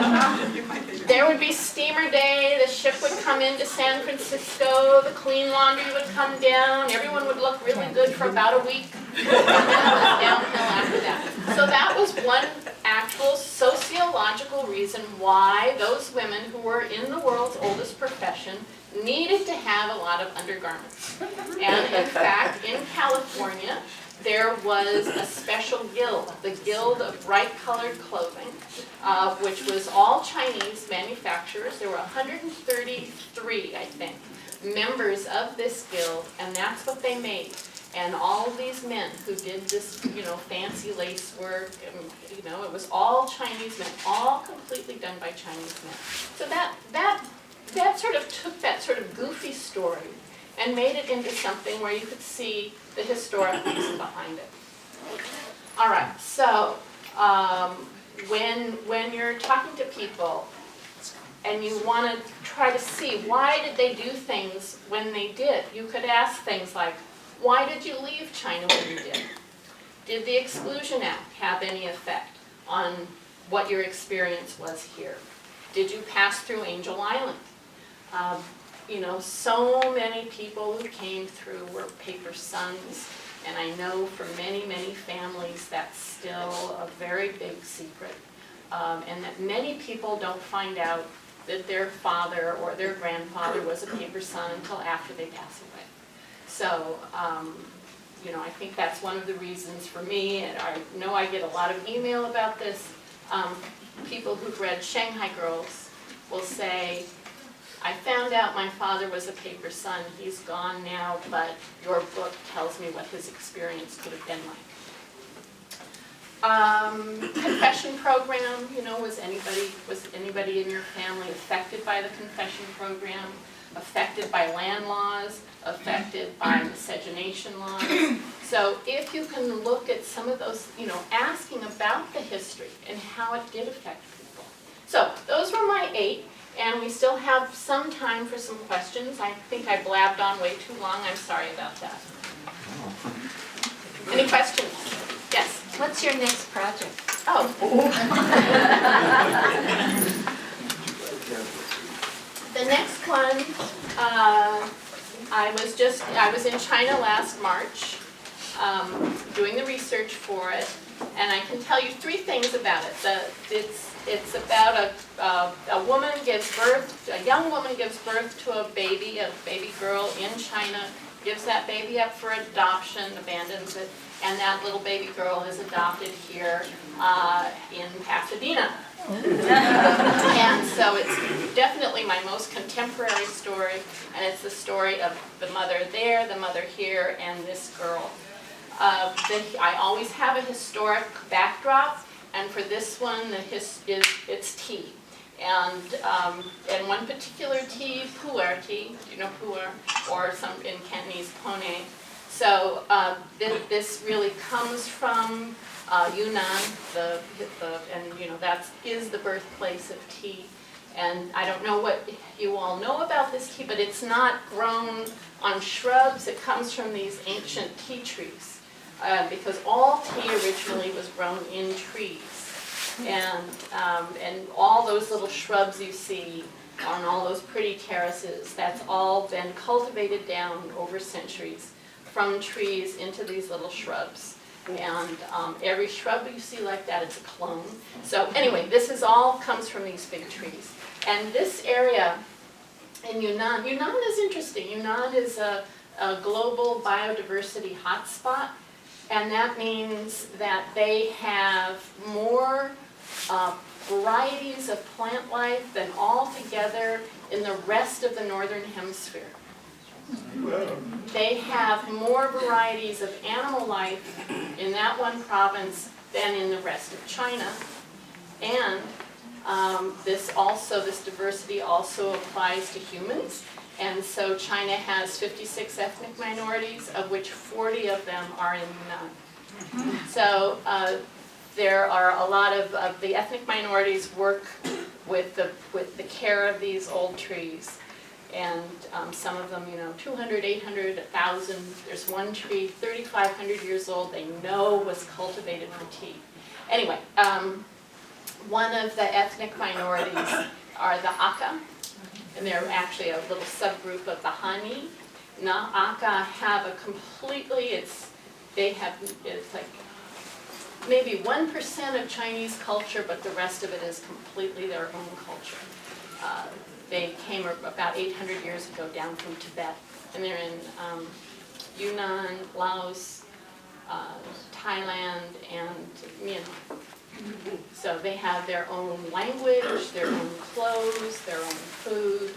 there would be steamer day, the ship would come into San Francisco, the clean laundry would come down, everyone would look really good for about a week, and then it was downhill after that. So that was one actual sociological reason why those women who were in the world's oldest profession needed to have a lot of undergarments. And in fact, in California, there was a special guild, the Guild of Bright-Colored Clothing, which was all Chinese manufacturers. There were 133, I think, members of this guild, and that's what they made. And all of these men who did this, you know, fancy lace work, and, you know, it was all Chinese men, all completely done by Chinese men. So that sort of took that sort of goofy story and made it into something where you could see the historic reason behind it. All right, so when you're talking to people and you want to try to see why did they do things when they did, you could ask things like, why did you leave China when you did? Did the Exclusion Act have any effect on what your experience was here? Did you pass through Angel Island? You know, so many people who came through were paper sons, and I know for many, many families that's still a very big secret, and that many people don't find out that their father or their grandfather was a paper son until after they pass away. So, you know, I think that's one of the reasons for me, and I know I get a lot of email about this. People who've read Shanghai Girls will say, I found out my father was a paper son. He's gone now, but your book tells me what his experience could have been like. Confession program, you know, was anybody in your family affected by the confession program? Affected by land laws? Affected by miscegenation laws? So if you can look at some of those, you know, asking about the history and how it did affect people. So those were my 8. And we still have some time for some questions. I think I blabbed on way too long. I'm sorry about that. Any questions? Yes? What's your next project? Oh. The next one, I was in China last March doing the research for it. And I can tell you 3 things about it. It's about a woman gives birth, a young woman gives birth to a baby girl in China, gives that baby up for adoption, abandons it, and that little baby girl is adopted here in Pasadena. And so it's definitely my most contemporary story, and it's the story of the mother there, the mother here, and this girl. I always have a historic backdrop. And for this one, it's tea. And one particular tea, pu'er tea, you know pu'er, or some in Cantonese pone. So this really comes from Yunnan, and you know that is the birthplace of tea. And I don't know what you all know about this tea, but it's not grown on shrubs. It comes from these ancient tea trees. Because all tea originally was grown in trees, and all those little shrubs you see on all those pretty terraces, that's all been cultivated down over centuries from trees into these little shrubs. And every shrub you see like that is a clone. So anyway, this all comes from these big trees. And this area in Yunnan is interesting. Yunnan is a global biodiversity hotspot. And that means that they have more varieties of plant life than altogether in the rest of the northern hemisphere. They have more varieties of animal life in that one province than in the rest of China. And this diversity also applies to humans. And so China has 56 ethnic minorities, of which 40 of them are in Yunnan. So there are a lot of the ethnic minorities work with the care of these old trees. And some of them, 200, 800, 1,000. There's one tree, 3,500 years old, they know was cultivated for tea. Anyway, one of the ethnic minorities are the Aka. And they're actually a little subgroup of the Hani. Now, Aka have a completely, it's like maybe 1% of Chinese culture, but the rest of it is completely their own culture. They came about 800 years ago down from Tibet, and they're in Yunnan, Laos, Thailand, and Myanmar. So they have their own language, their own clothes, their own food,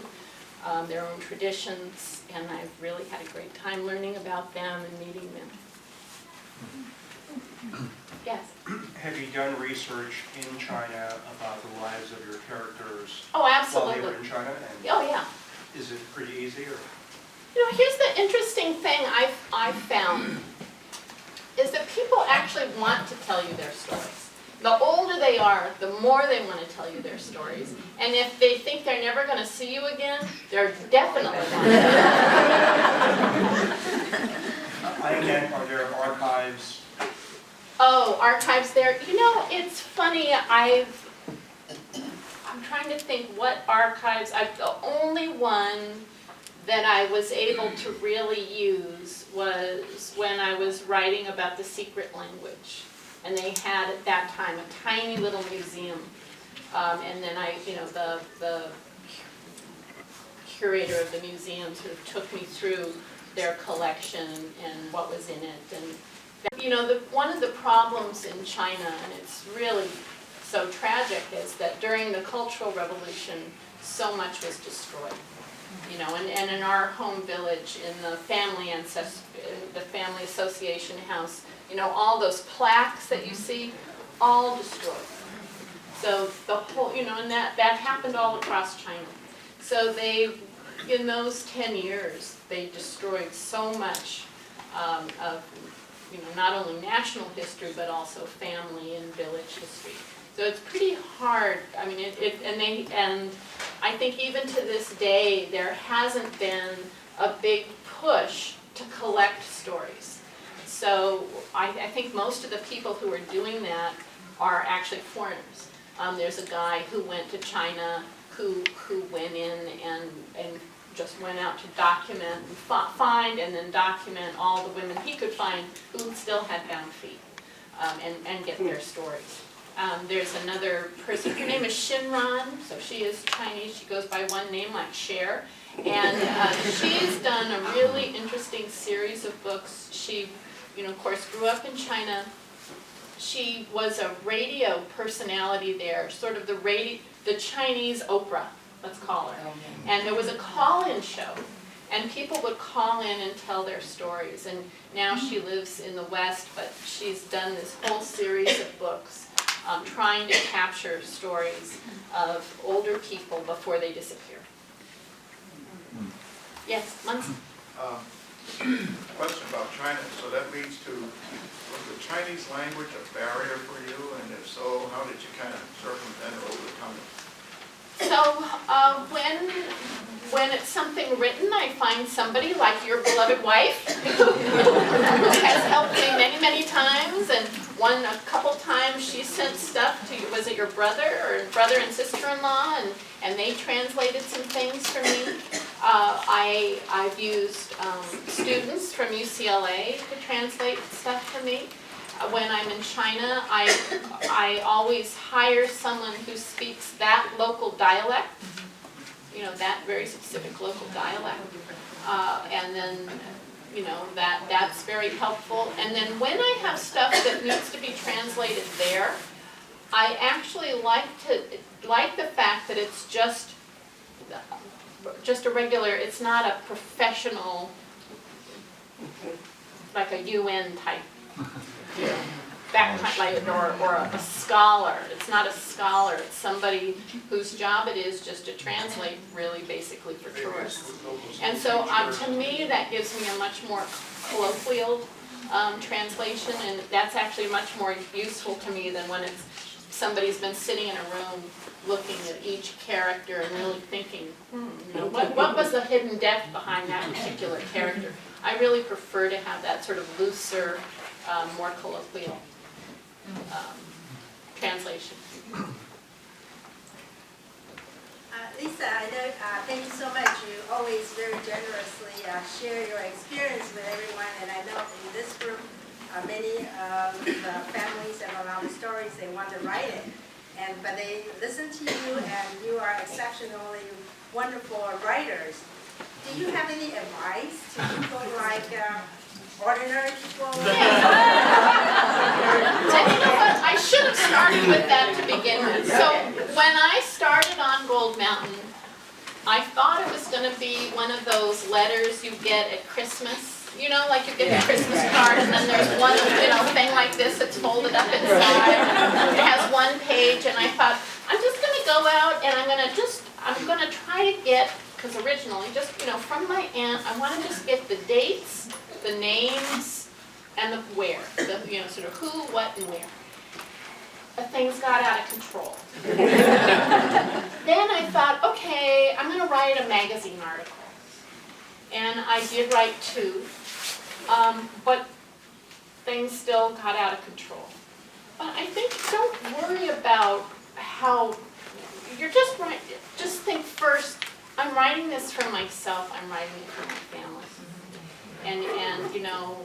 their own traditions, and I've really had a great time learning about them and meeting them. Yes? Have you done research in China about the lives of your characters Oh, absolutely. while they were in China? And Oh, yeah. is it pretty easy? Or? Here's the interesting thing I've found, is that people actually want to tell you their stories. The older they are, the more they want to tell you their stories. And if they think they're never going to see you again, they're definitely not. Again, are there archives? Oh, archives there. It's funny, I'm trying to think what archives, the only one that I was able to really use was when I was writing about the secret language. And they had at that time a tiny little museum. And then the curator of the museum sort of took me through their collection and what was in it. And one of the problems in China, and it's really so tragic, is that during the Cultural Revolution, so much was destroyed. And in our home village, in the family association house, all those plaques that you see, all destroyed. So the whole, and that happened all across China. So in those 10 years, they destroyed so much of, not only national history, but also family and village history. So it's pretty hard. I mean, and I think even to this day, there hasn't been a big push to collect stories. So I think most of the people who are doing that are actually foreigners. There's a guy who went to China who went in and just went out to document and find and then document all the women he could find who still had bound feet and get their stories. There's another person, her name is Shinran, so she is Chinese, she goes by one name like Cher, and she's done a really interesting series of books. She, of course, grew up in China. She was a radio personality there, sort of the Chinese Oprah, let's call her. And there was a call-in show, and people would call in and tell their stories. And now she lives in the West, but she's done this whole series of books trying to capture stories of older people before they disappear. Yes, Munson? Question about China. So that leads to, was the Chinese language a barrier for you? And if so, how did you kind of circumvent or overcome it? So when it's something written, I find somebody like your beloved wife who has helped me many, many times. And a couple times she sent stuff to you. Was it your brother and sister-in-law? And they translated some things for me. I've used students from UCLA to translate stuff for me. When I'm in China, I always hire someone who speaks that local dialect, that very specific local dialect. And then, that's very helpful. And then when I have stuff that needs to be translated there, I actually like the fact that it's just a regular, it's not a professional, like a UN type. That kind, or a scholar. It's not a scholar. It's somebody whose job it is just to translate, really, basically for tourists. And so, to me, that gives me a much more colloquial translation, and that's actually much more useful to me than when somebody's been sitting in a room looking at each character and really thinking, what was the hidden depth behind that particular character? I really prefer to have that sort of looser, more colloquial translation. Lisa, I know, thank you so much. You always very generously share your experience with everyone, and I know in this group, many of the families have a lot of stories they want to write it, but they listen to you, and you are exceptionally wonderful writers. Do you have any advice to people like ordinary people? I should have started with that to begin with. So when I started on Gold Mountain, I thought it was going to be one of those letters you get at Christmas. Like you get the Christmas card, and then there's one, thing like this that's folded up inside. It has one page, and I thought, I'm just going to go out and I'm going to try to get, because originally, just, from my aunt, I want to just get the dates, the names, and the where, sort of who, what, and where. But things got out of control. Then I thought, okay, I'm going to write a magazine article. And I did write 2, but things still got out of control. But I think don't worry about how, you're just I need for my family. And you know,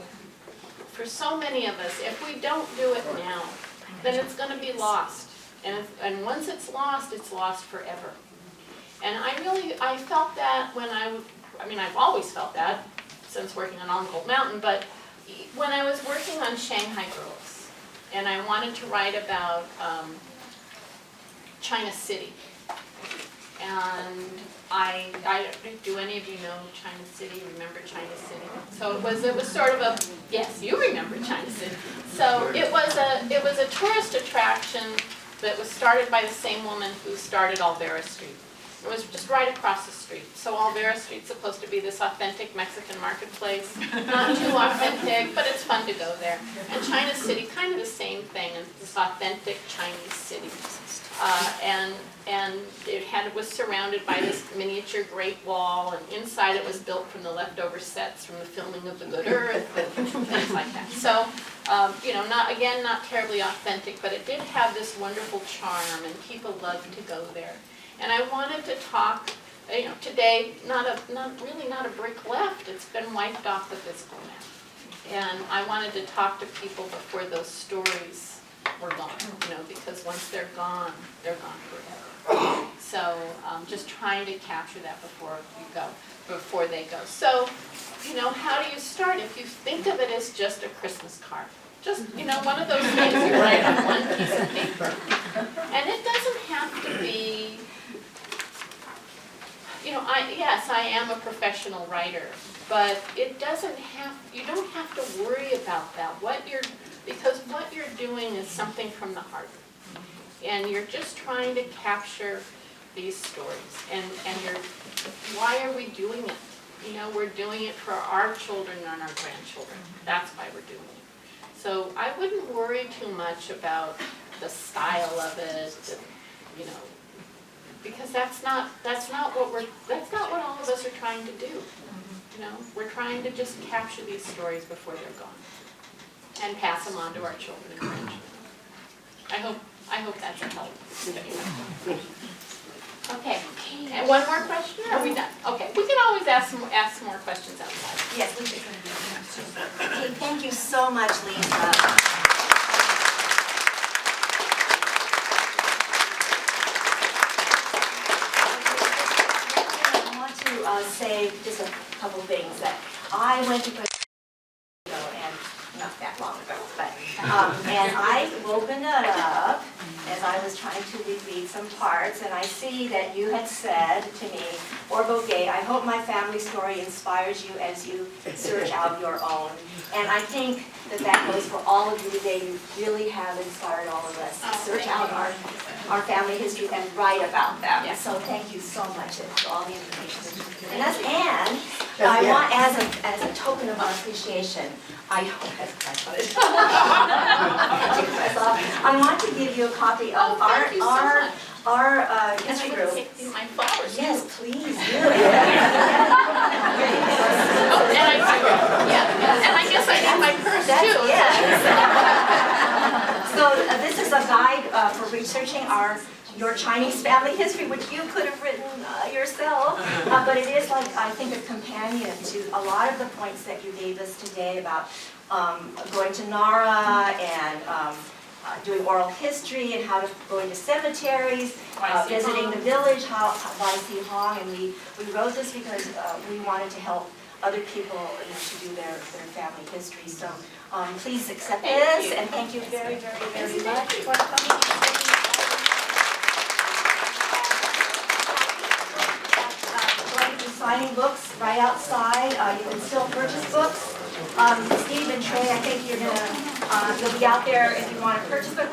for so many of us, if we don't do it now, then it's going to be lost. And once it's lost forever. And I felt that when I've always felt that since working on Gold Mountain, but when I was working on Shanghai Girls, and I wanted to write about China City. And do any of you know China City, remember China City? So it was sort of a, yes, you remember China City. So it was a tourist attraction that was started by the same woman who started Alvera Street. It was just right across the street. So Alvera Street's supposed to be this authentic Mexican marketplace. Not too authentic, but it's fun to go there. And China City, kind of the same thing, it's this authentic Chinese city. And it was surrounded by this miniature Great Wall, and inside it was built from the leftover sets from the filming of The Good Earth, and things like that. So, you know, not terribly authentic, but it did have this wonderful charm, and people loved to go there. And I wanted to talk, you know, today, not a brick left. It's been wiped off the physical map. And I wanted to talk to people before those stories were gone, you know, because once they're gone forever. So just trying to capture that before they go. So, you know, how do you start? If you think of it as just a Christmas card, just, you know, one of those things you write on one piece of paper. And it doesn't have to be, you know, yes, I am a professional writer, but it doesn't have, you don't have to worry about that. Because what you're doing is something from the heart. And you're just trying to capture these stories. And why are we doing it? You know, we're doing it for our children and our grandchildren. That's why we're doing it. So I wouldn't worry too much about the style of it, you know, because that's not what all of us are trying to do. You know, we're trying to just capture these stories before they're gone and pass them on to our children and grandchildren. I hope that's a help. Okay. And one more question, or are we done? Okay. We can always ask some more questions outside. Yes, we can. Okay, thank you so much, Lisa. I want to say just a couple things. That I went to and not that long ago, but and I opened it up as I was trying to read some parts, and I see that you had said to me, Orville Gay, I hope my family story inspires you as you search out your own. And I think that goes for all of you today. You really have inspired all of us to search out our family history and write about them. Yeah. So thank you so much for all the information that you've given us. And I want, as a token of our appreciation, I want to give you a copy of our history group. My flowers. Yes, please. And I guess I need my purse too. Yes. So this is a guide for researching your Chinese family history, which you could have written yourself, but it is like, I think, a companion to a lot of the points that you gave us today about going to Nara and doing oral history and how to go into cemeteries, visiting the village, Wai Si Hong, and we wrote this because we wanted to help other people to do their family history. So please accept this, and thank you very, very, very much for coming. Signing books right outside. You can still purchase books. Steve and Trey, I think you'll be out there if you want to purchase them.